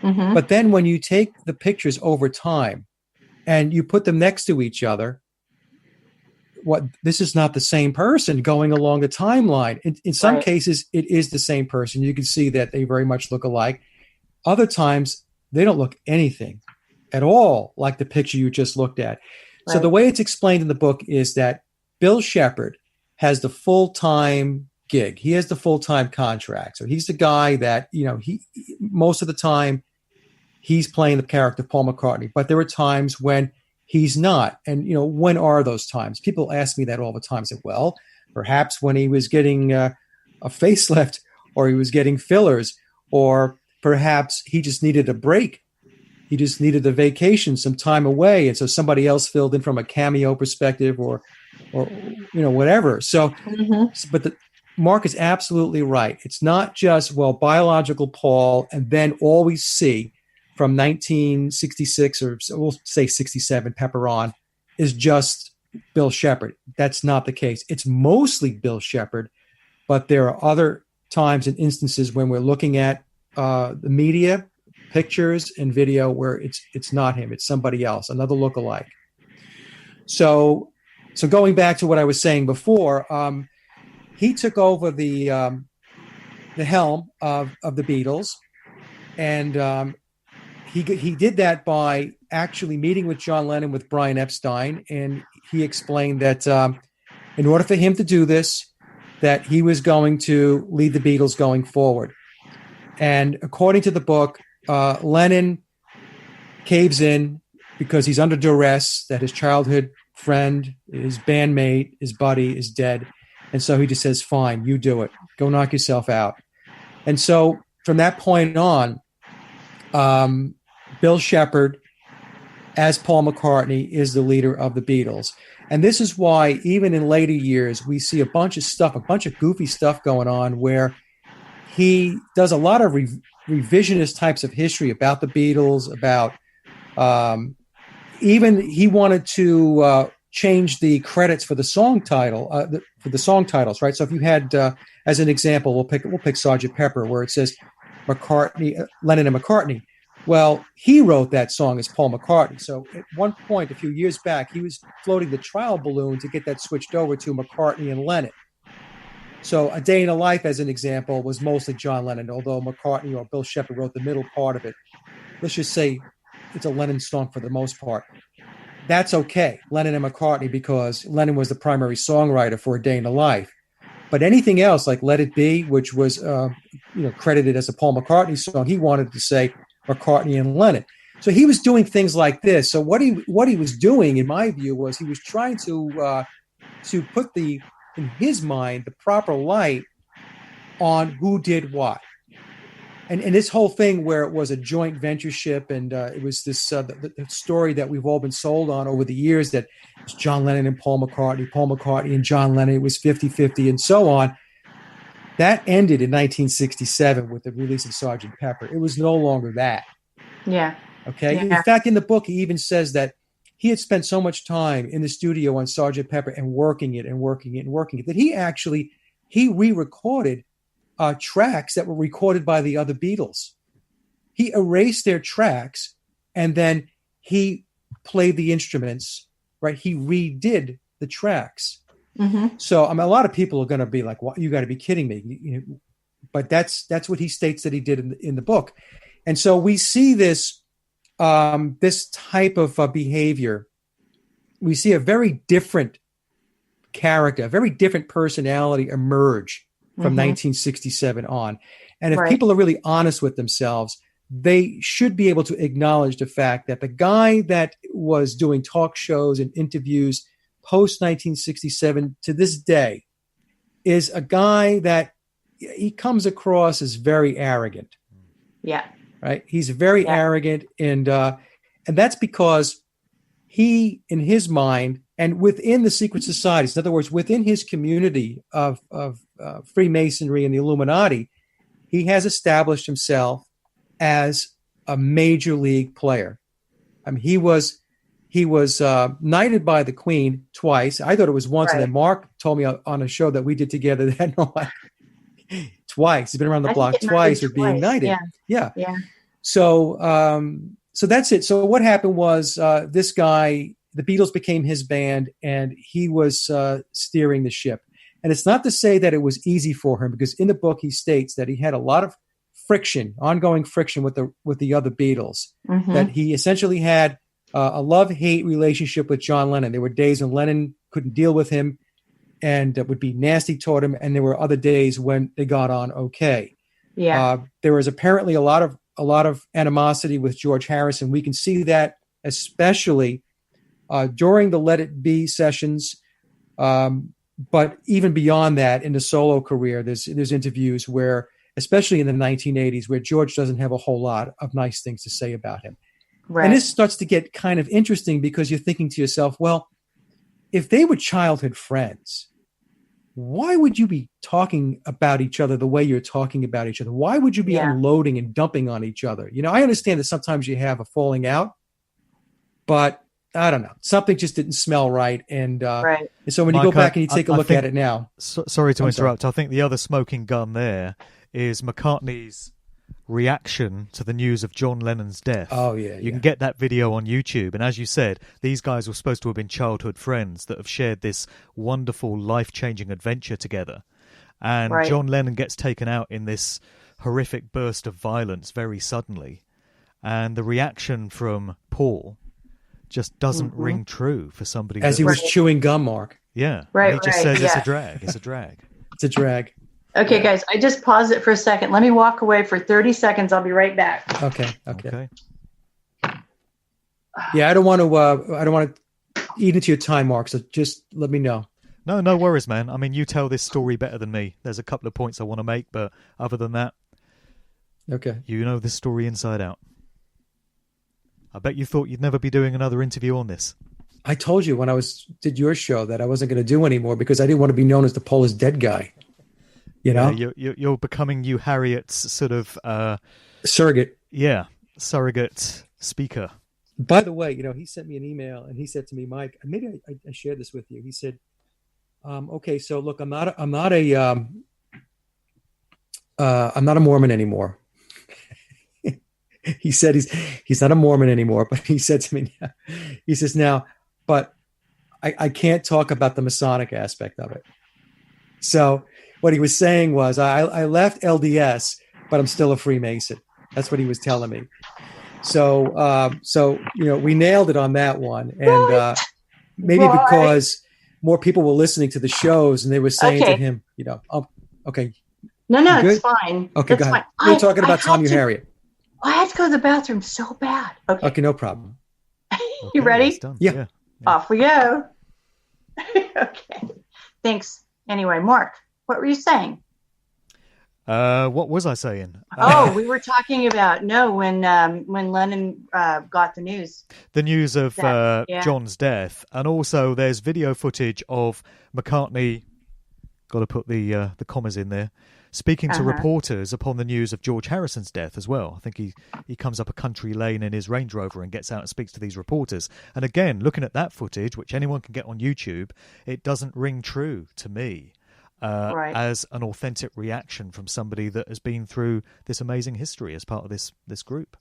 Mm-hmm. But then when you take the pictures over time and you put them next to each other, this is not the same person going along the timeline. In some cases, it is the same person. You can see that they very much look alike. Other times, they don't look anything at all like the picture you just looked at. Right. So the way it's explained in the book is that Bill Shepherd has the full-time gig. He has the full-time contract. So he's the guy that, he most of the time he's playing the character of Paul McCartney. But there are times when he's not. And, when are those times? People ask me that all the time. I say, well, perhaps when he was getting a facelift, or he was getting fillers, or perhaps he just needed a break. He just needed a vacation, some time away. And so somebody else filled in from a cameo perspective or whatever. So, but Mark is absolutely right. It's not just, biological Paul, and then all we see from 1966, or we'll say 67, Pepper on, is just Bill Shepherd. That's not the case. It's mostly Bill Shepherd, but there are other times and instances when we're looking at the media, pictures and video, where it's not him, it's somebody else, another lookalike. So going back to what I was saying before, he took over the helm of the Beatles, and he did that by actually meeting with John Lennon, with Brian Epstein, and he explained that in order for him to do this, that he was going to lead the Beatles going forward. And according to the book, Lennon caves in because he's under duress, that his childhood friend, his bandmate, his buddy is dead. And so he just says, fine, you do it. Go knock yourself out. And so from that point on, Bill Shepherd, as Paul McCartney, is the leader of the Beatles. And this is why, even in later years, we see a bunch of goofy stuff going on, where he does a lot of revisionist types of history about the Beatles, about even he wanted to change the credits for the song title, for the song titles, right? So if you had, as an example, we'll pick Sgt. Pepper, where it says McCartney, Lennon and McCartney. Well, he wrote that song as Paul McCartney. So at one point, a few years back, he was floating the trial balloon to get that switched over to McCartney and Lennon. So A Day in a Life, as an example, was mostly John Lennon, although McCartney or Bill Shepherd wrote the middle part of it. Let's just say it's a Lennon song for the most part. That's okay, Lennon and McCartney, because Lennon was the primary songwriter for A Day in a Life. But anything else, like Let It Be, which was credited as a Paul McCartney song, he wanted to say McCartney and Lennon. So he was doing things like this. So what he was doing, in my view, was he was trying to put in his mind, the proper light on who did what. And this whole thing where it was a joint ventureship, and it was this the story that we've all been sold on over the years, that it was John Lennon and Paul McCartney and John Lennon, it was 50-50 and so on. That ended in 1967 with the release of Sgt. Pepper. It was no longer that. Yeah. Okay. Yeah. In fact, in the book, he even says that he had spent so much time in the studio on Sgt. Pepper and working it that he re-recorded tracks that were recorded by the other Beatles. He erased their tracks, and then he played the instruments, right? He redid the tracks. Mm-hmm. So a lot of people are going to be like, "Well, you got to be kidding me!" But that's what he states that he did in the book, and so we see this type of behavior. We see a very different character, a very different personality emerge from 1967 on. And if people are really honest with themselves, they should be able to acknowledge the fact that the guy that was doing talk shows and interviews post 1967 to this day is a guy that he comes across as very arrogant. Yeah. Right. He's very arrogant. And that's because he, in his mind and within the secret societies, in other words, within his community of Freemasonry and the Illuminati, he has established himself as a major league player. I mean, he was knighted by the Queen twice. I thought it was once, and then Mark told me on a show that we did together that twice. He's been around the block twice or being knighted. Yeah. So that's it. So what happened was this guy, the Beatles became his band, and he was steering the ship. And it's not to say that it was easy for him, because in the book he states that he had a lot of ongoing friction with the other Beatles. That he essentially had a love-hate relationship with John Lennon. There were days when Lennon couldn't deal with him and would be nasty toward him, and there were other days when they got on okay. There was apparently a lot of animosity with George Harrison. We can see that especially during the Let It Be sessions, but even beyond that, in the solo career, there's interviews where, especially in the 1980s, where George doesn't have a whole lot of nice things to say about him. And this starts to get kind of interesting, because you're thinking to yourself, well, if they were childhood friends, why would you be talking about each other the way you're talking about each other? Why would you be unloading and dumping on each other? You know, I understand that sometimes you have a falling out, but I don't know. Something just didn't smell right. And so when you go back and you take a look at it now. Sorry to interrupt. I think the other smoking gun there is McCartney's reaction to the news of John Lennon's death. You can get that video on YouTube. And as you said, these guys were supposed to have been childhood friends that have shared this wonderful, life-changing adventure together. And John Lennon gets taken out in this horrific burst of violence very suddenly. And the reaction from Paul just doesn't ring true for somebody. As he was chewing gum, Mark. Yeah. He just says it's a drag. It's a drag. It's a drag. Okay, guys, I just paused it for a second. Let me walk away for 30 seconds. I'll be right back. Okay. Yeah, I don't want to eat into your time, Mark. So just let me know. No worries, man. I mean, you tell this story better than me. There's a couple of points I want to make, but other than that, you know this story inside out. I bet you thought you'd never be doing another interview on this. I told you when I did your show that I wasn't going to do anymore because I didn't want to be known as the Polish dead guy. You know, you're becoming you Harriet's sort of surrogate. Yeah, surrogate speaker. By the way, you know, he sent me an email and he said to me, Mike, maybe I shared this with you. He said, "Okay, so look, I'm not a Mormon anymore." He said he's not a Mormon anymore, but he said to me, he says now, but I can't talk about the Masonic aspect of it. So what he was saying was, I left LDS, but I'm still a Freemason. That's what he was telling me. So you know, we nailed it on that one, and maybe because more people were listening to the shows and they were saying to him, you know, okay, no, it's fine. Okay, go ahead. We're talking about Tom Harriet. I had to go to the bathroom so bad. Okay, no problem. You ready? Yeah. Off we go. Okay. Thanks. Anyway, Mark, what were you saying? What was I saying? We were talking about when Lennon got the news. The news of John's death, and also there's video footage of McCartney. Got to put the commas in there. Speaking to reporters upon the news of George Harrison's death as well. I think he comes up a country lane in his Range Rover and gets out and speaks to these reporters. And again, looking at that footage, which anyone can get on YouTube, it doesn't ring true to me as an authentic reaction from somebody that has been through this amazing history as part of this group.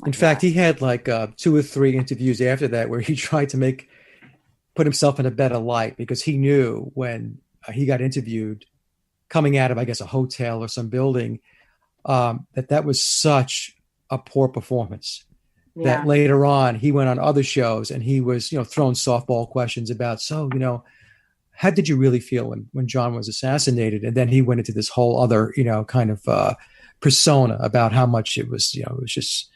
In fact, he had like 2 or 3 interviews after that where he tried to put himself in a better light, because he knew when he got interviewed coming out of, I guess, a hotel or some building, that was such a poor performance. That later on he went on other shows and he was, you know, throwing softball questions about, so, you know, how did you really feel when John was assassinated? And then he went into this whole other, kind of persona about how much it was, it was just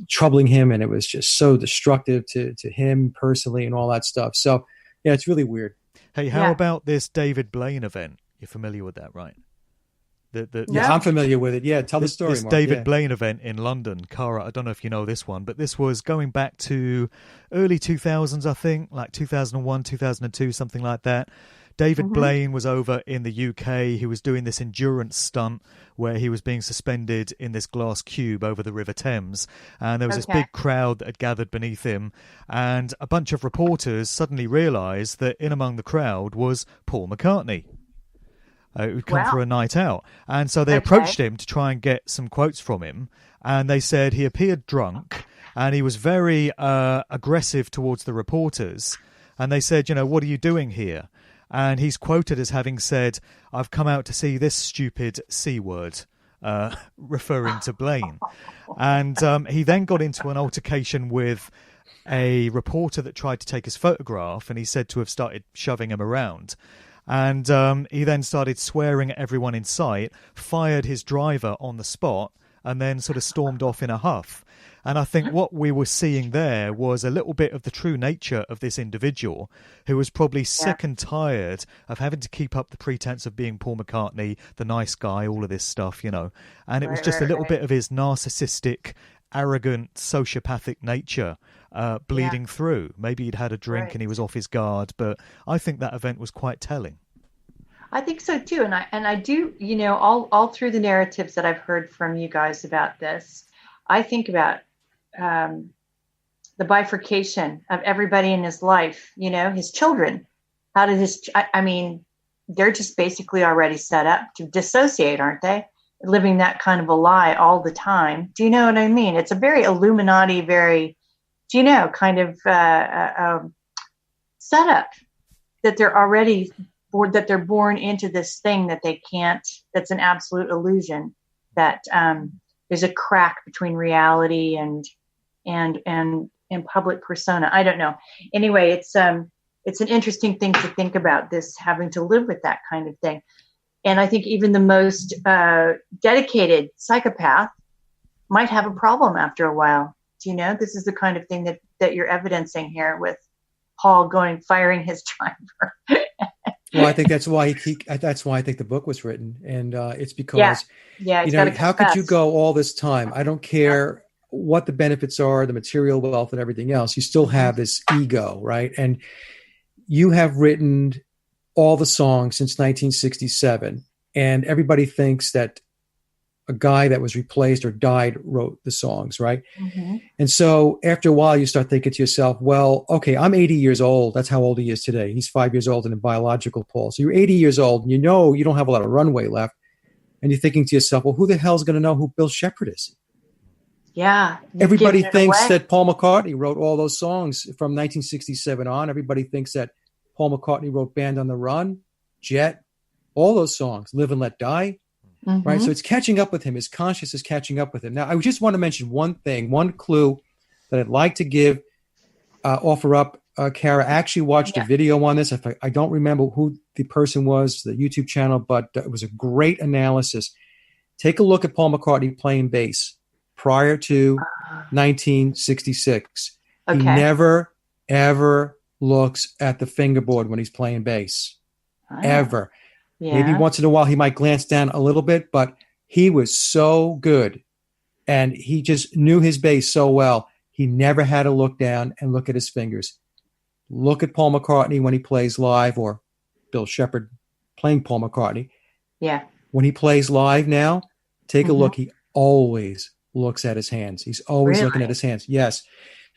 troubling him, and it was just so destructive to him personally and all that stuff. So, yeah, it's really weird. Hey, how about this David Blaine event? You're familiar with that, right? Yeah, I'm familiar with it. Yeah, tell the story, This Mark. David Blaine event in London, Cara, I don't know if you know this one, but this was going back to early 2000s, I think, like 2001, 2002, something like that. David Blaine was over in the UK. He was doing this endurance stunt where he was being suspended in this glass cube over the River Thames. And there was this big crowd that had gathered beneath him. And a bunch of reporters suddenly realised that in among the crowd was Paul McCartney, who'd come for a night out. And so they approached him to try and get some quotes from him. And they said he appeared drunk and he was very aggressive towards the reporters. And they said, what are you doing here? And he's quoted as having said, "I've come out to see this stupid C word," referring to Blaine. And he then got into an altercation with a reporter that tried to take his photograph, and he's said to have started shoving him around. And he then started swearing at everyone in sight, fired his driver on the spot, and then sort of stormed off in a huff. And I think what we were seeing there was a little bit of the true nature of this individual who was probably sick and tired of having to keep up the pretense of being Paul McCartney, the nice guy, all of this stuff, And it was just a little bit of his narcissistic, arrogant, sociopathic nature bleeding through. Maybe he'd had a drink and he was off his guard, but I think that event was quite telling. I think so too. And I do, all through the narratives that I've heard from you guys about this, I think about the bifurcation of everybody in his life, his children. How did they're just basically already set up to dissociate, aren't they? Living that kind of a lie all the time. Do you know what I mean? It's a very Illuminati, kind of setup that they're already that they're born into this thing that they can't, that's an absolute illusion, that there's a crack between reality and public persona. I don't know. Anyway, it's an interesting thing to think about, this having to live with that kind of thing. And I think even the most dedicated psychopath might have a problem after a while. This is the kind of thing that you're evidencing here with Paul firing his driver. Well, I think that's why that's why I think the book was written, and it's because how could you go all this time? I don't care what the benefits are, the material wealth, and everything else. You still have this ego, right? And you have written all the songs since 1967, and everybody thinks that a guy that was replaced or died wrote the songs, right? Mm-hmm. And so after a while, you start thinking to yourself, well, okay, I'm 80 years old. That's how old he is today. He's 5 years old in a biological Paul. So you're 80 years old, and you don't have a lot of runway left. And you're thinking to yourself, well, who the hell's going to know who Bill Shepherd is? Yeah. Everybody thinks that Paul McCartney wrote all those songs from 1967 on. Everybody thinks that Paul McCartney wrote Band on the Run, Jet, all those songs, Live and Let Die. Mm-hmm. Right. So it's catching up with him. His conscience is catching up with him. Now, I just want to mention one clue that I'd like to offer up. Cara actually watched a video on this. I don't remember who the person was, the YouTube channel, but it was a great analysis. Take a look at Paul McCartney playing bass prior to 1966. Okay. He never, ever looks at the fingerboard when he's playing bass. Ever. Yeah. Maybe once in a while he might glance down a little bit, but he was so good and he just knew his bass so well. He never had to look down and look at his fingers. Look at Paul McCartney when he plays live, or Bill Shepherd playing Paul McCartney. Yeah. When he plays live now, take a look. He always looks at his hands. He's always looking at his hands. Yes.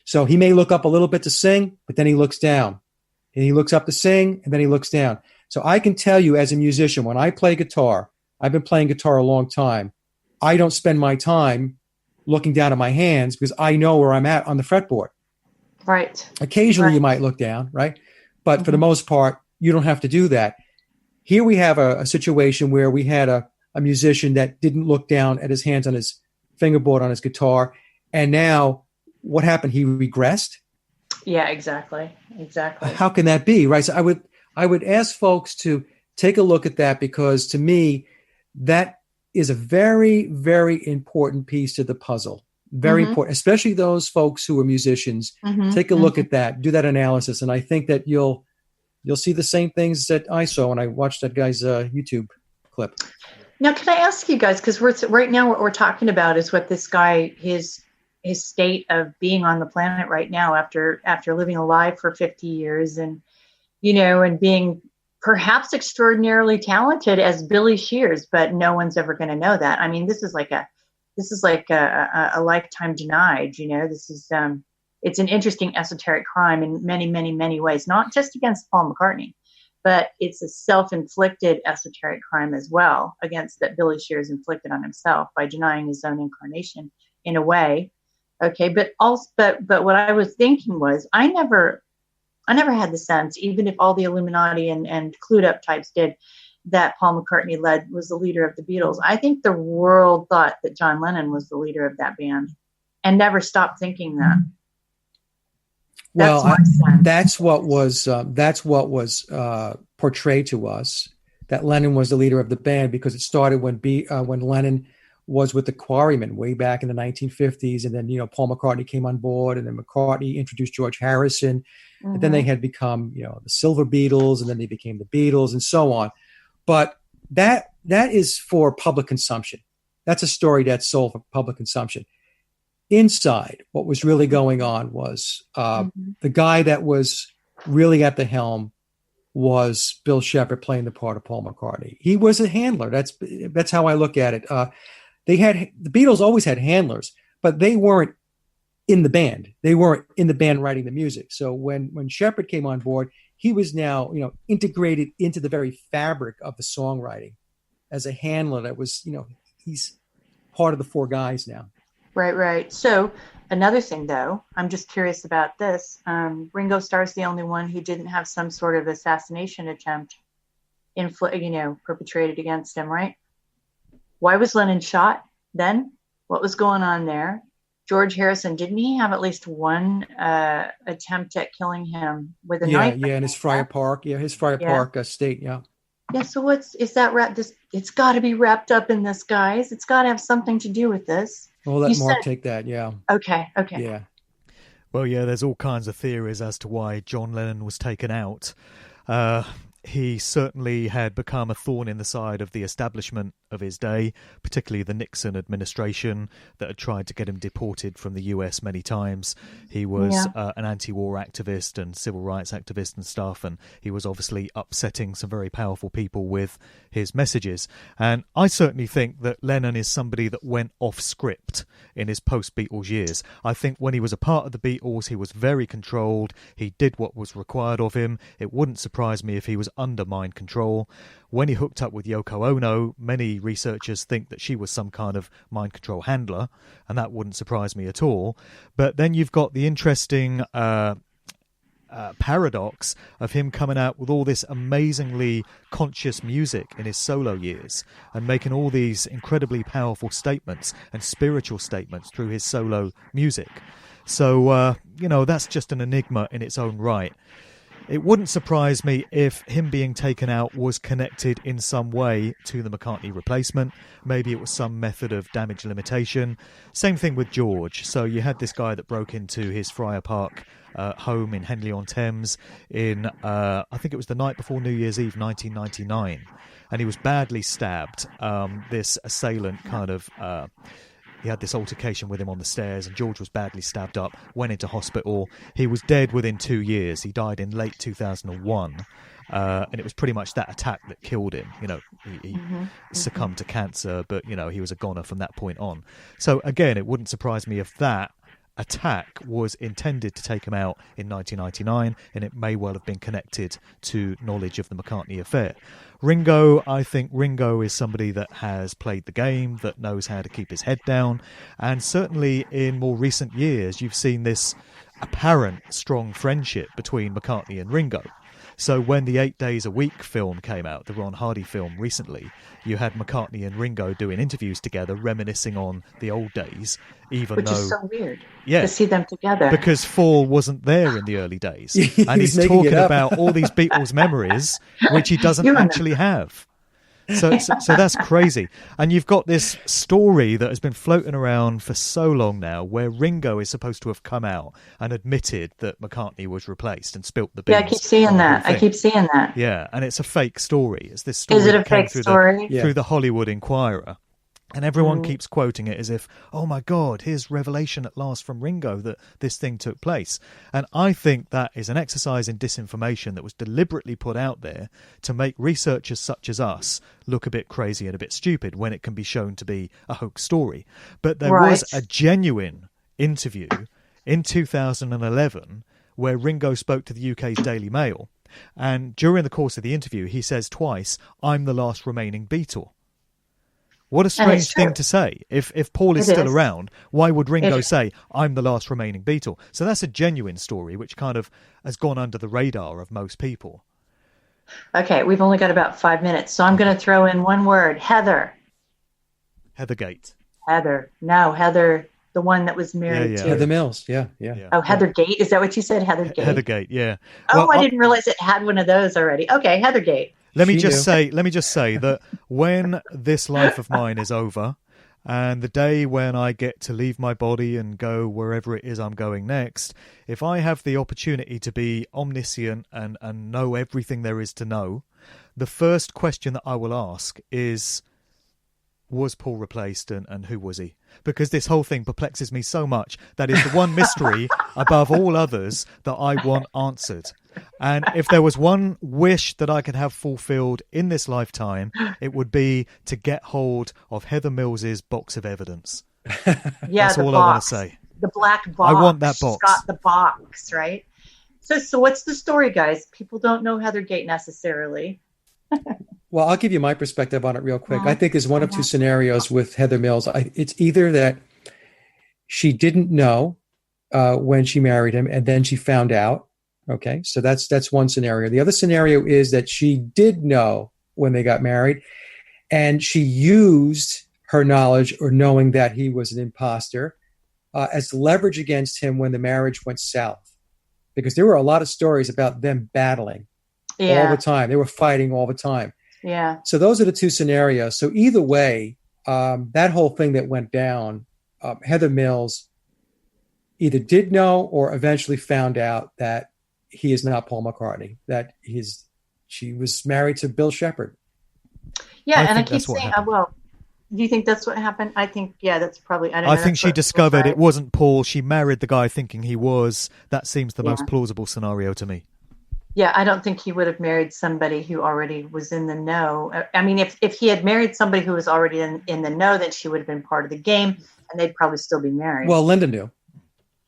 So he may look up a little bit to sing, but then he looks down. And he looks up to sing, and then he looks down. So I can tell you as a musician, when I play guitar, I've been playing guitar a long time, I don't spend my time looking down at my hands because I know where I'm at on the fretboard. Right. Occasionally you might look down, right? But for the most part, you don't have to do that. Here we have a situation where we had a musician that didn't look down at his hands on his fingerboard on his guitar. And now what happened? He regressed. Yeah, exactly. Exactly. How can that be? Right. So I would ask folks to take a look at that, because to me, that is a very, very important piece to the puzzle. Very important, especially those folks who are musicians. Take a look at that, do that analysis, and I think that you'll see the same things that I saw when I watched that guy's YouTube clip. Now, can I ask you guys, because right now what we're talking about is what this guy, his state of being on the planet right now after living alive for 50 years and, and being perhaps extraordinarily talented as Billy Shears, but no one's ever going to know that. I mean, this is like a lifetime denied, this is, it's an interesting esoteric crime in many, many, many ways, not just against Paul McCartney, but it's a self-inflicted esoteric crime as well that Billy Shears inflicted on himself by denying his own incarnation in a way. Okay. But what I was thinking was, I never had the sense, even if all the Illuminati and clued up types did, that Paul McCartney was the leader of the Beatles. I think the world thought that John Lennon was the leader of that band and never stopped thinking that. That's what was portrayed to us, that Lennon was the leader of the band, because it started when Lennon was with the Quarrymen way back in the 1950s, and then Paul McCartney came on board, and then McCartney introduced George Harrison, and then they had become the Silver Beatles, and then they became the Beatles, and so on. But that is for public consumption. That's a story that's sold for public consumption. Inside, what was really going on was the guy that was really at the helm was Bill Shepherd, playing the part of Paul McCartney. He was a handler. That's how I look at it. The Beatles always had handlers, but they weren't in the band. They weren't in the band writing the music. So when Shepherd came on board, he was now integrated into the very fabric of the songwriting as a handler. That was he's part of the four guys now. Right. So another thing, though, I'm just curious about this. Ringo Starr's the only one who didn't have some sort of assassination attempt perpetrated against him, right? Why was Lennon shot then? What was going on there? George Harrison, didn't he have at least one attempt at killing him with a knife? Yeah, in his Friar Park. Yeah, his Friar Park estate, yeah. Yeah, so is that wrapped? It's got to be wrapped up in this, guys. It's got to have something to do with this. We'll let Mark take that, yeah. Okay. Yeah. Well, yeah, there's all kinds of theories as to why John Lennon was taken out. He certainly had become a thorn in the side of the establishment of his day, particularly the Nixon administration that had tried to get him deported from the US many times. He was an anti-war activist and civil rights activist and stuff, and he was obviously upsetting some very powerful people with his messages. And I certainly think that Lennon is somebody that went off script in his post-Beatles years. I think when he was a part of the Beatles, he was very controlled. He did what was required of him. It wouldn't surprise me if he was under mind control. When he hooked up with Yoko Ono, many researchers think that she was some kind of mind control handler, and that wouldn't surprise me at all. But then you've got the interesting paradox of him coming out with all this amazingly conscious music in his solo years and making all these incredibly powerful statements and spiritual statements through his solo music. So, that's just an enigma in its own right. It wouldn't surprise me if him being taken out was connected in some way to the McCartney replacement. Maybe it was some method of damage limitation. Same thing with George. So you had this guy that broke into his Friar Park home in Henley-on-Thames in, I think it was the night before New Year's Eve, 1999. And he was badly stabbed. This assailant he had this altercation with him on the stairs, and George was badly stabbed up, went into hospital. He was dead within 2 years. He died in late 2001. And it was pretty much that attack that killed him. He succumbed to cancer, but, he was a goner from that point on. So, again, it wouldn't surprise me if that attack was intended to take him out in 1999, and it may well have been connected to knowledge of the McCartney affair. I think Ringo is somebody that has played the game, that knows how to keep his head down, and certainly in more recent years you've seen this apparent strong friendship between McCartney and Ringo. So when the 8 Days a Week film came out, the Ron Hardy film recently, you had McCartney and Ringo doing interviews together, reminiscing on the old days, Which is so weird to see them together. Because Paul wasn't there in the early days. And he's making talking it up. about all these Beatles memories, which he doesn't actually have. So that's crazy. And you've got this story that has been floating around for so long now, where Ringo is supposed to have come out and admitted that McCartney was replaced and spilt the beans. Yeah, I keep seeing that. Yeah, and it's a fake story. It's this story. Is it a fake story? Through the Hollywood Inquirer. And everyone keeps quoting it as if, oh my God, here's revelation at last from Ringo that this thing took place. And I think that is an exercise in disinformation that was deliberately put out there to make researchers such as us look a bit crazy and a bit stupid when it can be shown to be a hoax story. But there was a genuine interview in 2011 where Ringo spoke to the UK's Daily Mail. And during the course of the interview, he says twice, "I'm the last remaining Beatle." What a strange thing to say. If Paul is still around, why would Ringo say, "I'm the last remaining Beatle"? So that's a genuine story, which kind of has gone under the radar of most people. Okay, we've only got about 5 minutes, so I'm going to throw in one word. Heather. Heathergate. Heather. No, Heather, the one that was married to... Heather Mills, yeah. Oh, Heathergate? Is that what you said, Heathergate? Heathergate, yeah. Oh, I didn't realize it had one of those already. Okay, Heathergate. Let me just say that when this life of mine is over, and the day when I get to leave my body and go wherever it is I'm going next, if I have the opportunity to be omniscient and know everything there is to know, the first question that I will ask is, was Paul replaced and who was he? Because this whole thing perplexes me so much. That is the one mystery above all others that I want answered. And if there was one wish that I could have fulfilled in this lifetime, it would be to get hold of Heather Mills's box of evidence. Yeah, that's all I want to say. The black box. I want that box. She's got the box, right? So what's the story, guys? People don't know Heathergate necessarily. Well, I'll give you my perspective on it real quick. I think there's one of two scenarios with Heather Mills. It's either that she didn't know when she married him, and then she found out. Okay, so that's one scenario. The other scenario is that she did know when they got married, and she used her knowledge or knowing that he was an imposter as leverage against him when the marriage went south. Because there were a lot of stories about them battling all the time. They were fighting all the time. Yeah. So those are the two scenarios. So either way, that whole thing that went down, Heather Mills either did know or eventually found out that he is not Paul McCartney, that she was married to Bill Shepherd. Yeah, and I keep saying, well, do you think that's what happened? I think, that's probably, I think she discovered it wasn't Paul. She married the guy thinking he was. That seems the most plausible scenario to me. Yeah, I don't think he would have married somebody who already was in the know. I mean, if he had married somebody who was already in the know, then she would have been part of the game, and they'd probably still be married. Well, Linda knew.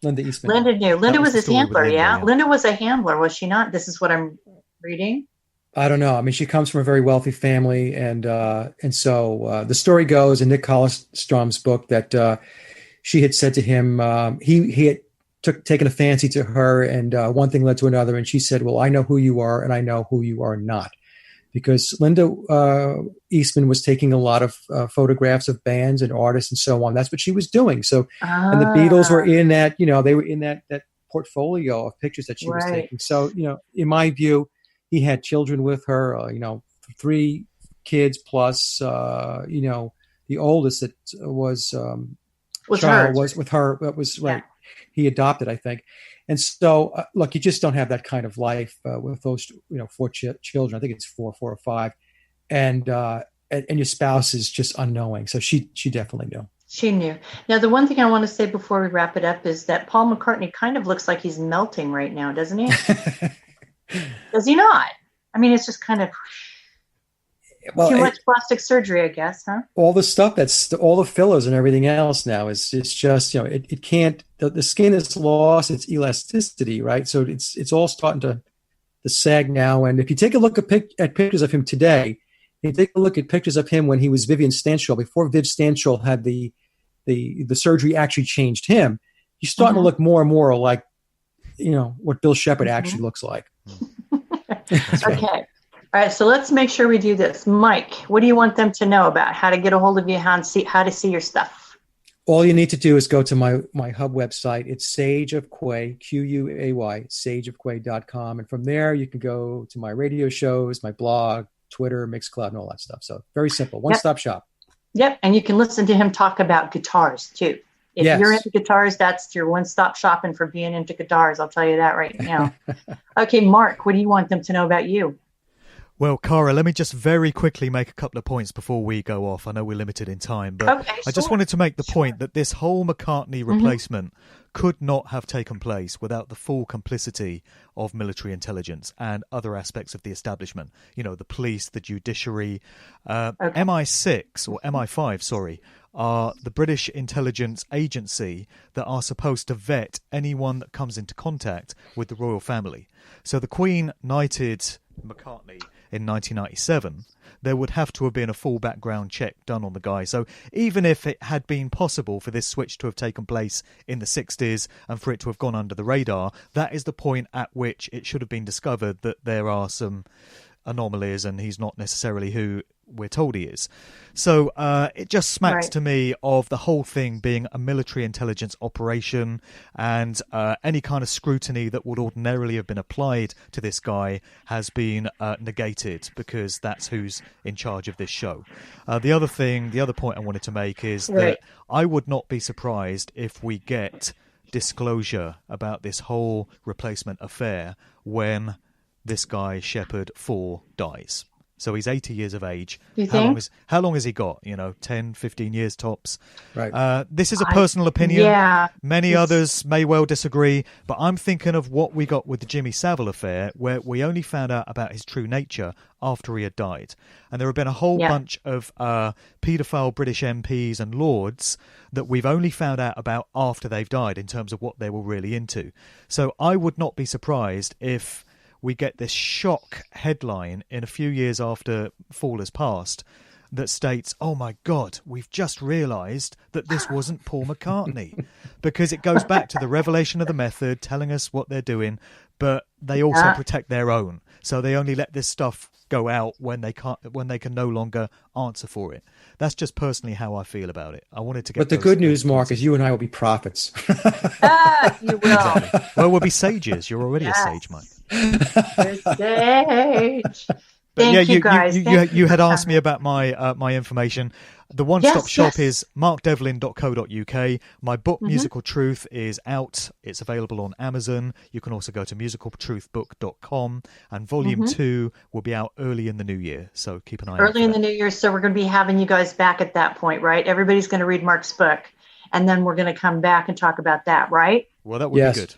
Linda Eastman. Linda knew. Linda was his handler, yeah? Linda was a handler, was she not? This is what I'm reading. I don't know. I mean, she comes from a very wealthy family, and so the story goes in Nick Collestrom's book that she had said to him, he had taken a fancy to her, and one thing led to another, and she said, well, I know who you are, and I know who you are not. Because Linda Eastman was taking a lot of photographs of bands and artists and so on. That's what she was doing. So, and the Beatles were in that, they were in that portfolio of pictures that she was taking. So, in my view, he had children with her, 3 kids plus, the oldest that was child was with her. That was right. Yeah. He adopted, I think. And so, look, you just don't have that kind of life with those, 4 children. I think it's 4 or 5, and your spouse is just unknowing. So she definitely knew. She knew. Now, the one thing I want to say before we wrap it up is that Paul McCartney kind of looks like he's melting right now, doesn't he? Does he not? I mean, it's just kind of too much plastic surgery, I guess, huh? All the stuff all the fillers and everything else now it's just, it can't, the skin has lost its elasticity, right? So it's all starting to sag now. And if you take a look at pictures of him today, you take a look at pictures of him when he was Vivian Stanshall, before Viv Stanshall had the surgery actually changed him, he's starting to look more and more like, what Bill Shepherd actually looks like. That's right. Okay. All right. So let's make sure we do this. Mike, what do you want them to know about how to get a hold of you, how to see your stuff? All you need to do is go to my hub website. It's Sage of Quay, Quay, sageofquay.com. And from there, you can go to my radio shows, my blog, Twitter, Mixcloud, and all that stuff. So very simple. One-stop shop. Yep. And you can listen to him talk about guitars too. If you're into guitars, that's your one-stop shopping for being into guitars. I'll tell you that right now. Okay, Mark, what do you want them to know about you? Well, Cara, let me just very quickly make a couple of points before we go off. I know we're limited in time, but I just wanted to make the point that this whole McCartney replacement could not have taken place without the full complicity of military intelligence and other aspects of the establishment. You know, the police, the judiciary, MI6 or MI5, sorry, are the British intelligence agency that are supposed to vet anyone that comes into contact with the royal family. So the Queen knighted McCartney in 1997, there would have to have been a full background check done on the guy. So even if it had been possible for this switch to have taken place in the 60s and for it to have gone under the radar, that is the point at which it should have been discovered that there are some anomalies and he's not necessarily who we're told he is. So it just smacks to me of the whole thing being a military intelligence operation, and any kind of scrutiny that would ordinarily have been applied to this guy has been negated because that's who's in charge of this show. The other point I wanted to make is that I would not be surprised if we get disclosure about this whole replacement affair when this guy, Shepherd 4, dies. So he's 80 years of age. How long has he got? 10, 15 years tops. Right. This is a personal opinion. Yeah. Many others may well disagree, but I'm thinking of what we got with the Jimmy Savile affair, where we only found out about his true nature after he had died. And there have been a whole bunch of paedophile British MPs and lords that we've only found out about after they've died in terms of what they were really into. So I would not be surprised if we get this shock headline in a few years after Fall has passed that states, oh my God, we've just realised that this wasn't Paul McCartney. Because it goes back to the revelation of the method, telling us what they're doing, but they also protect their own. So they only let this stuff go out when they can no longer answer for it. That's just personally how I feel about it. I wanted to get. But the good news, Mark, is you and I will be prophets. You will. Exactly. Well, we'll be sages. You're already a sage, Mike. Sage. Thank you guys. You had asked me about my information. The one-stop shop is markdevlin.co.uk. My book, Musical Truth, is out. It's available on Amazon. You can also go to musicaltruthbook.com. And Volume 2 will be out early in the new year. So keep an eye out. Early in the new year. So we're going to be having you guys back at that point, right? Everybody's going to read Mark's book. And then we're going to come back and talk about that, right? Well, that would be good.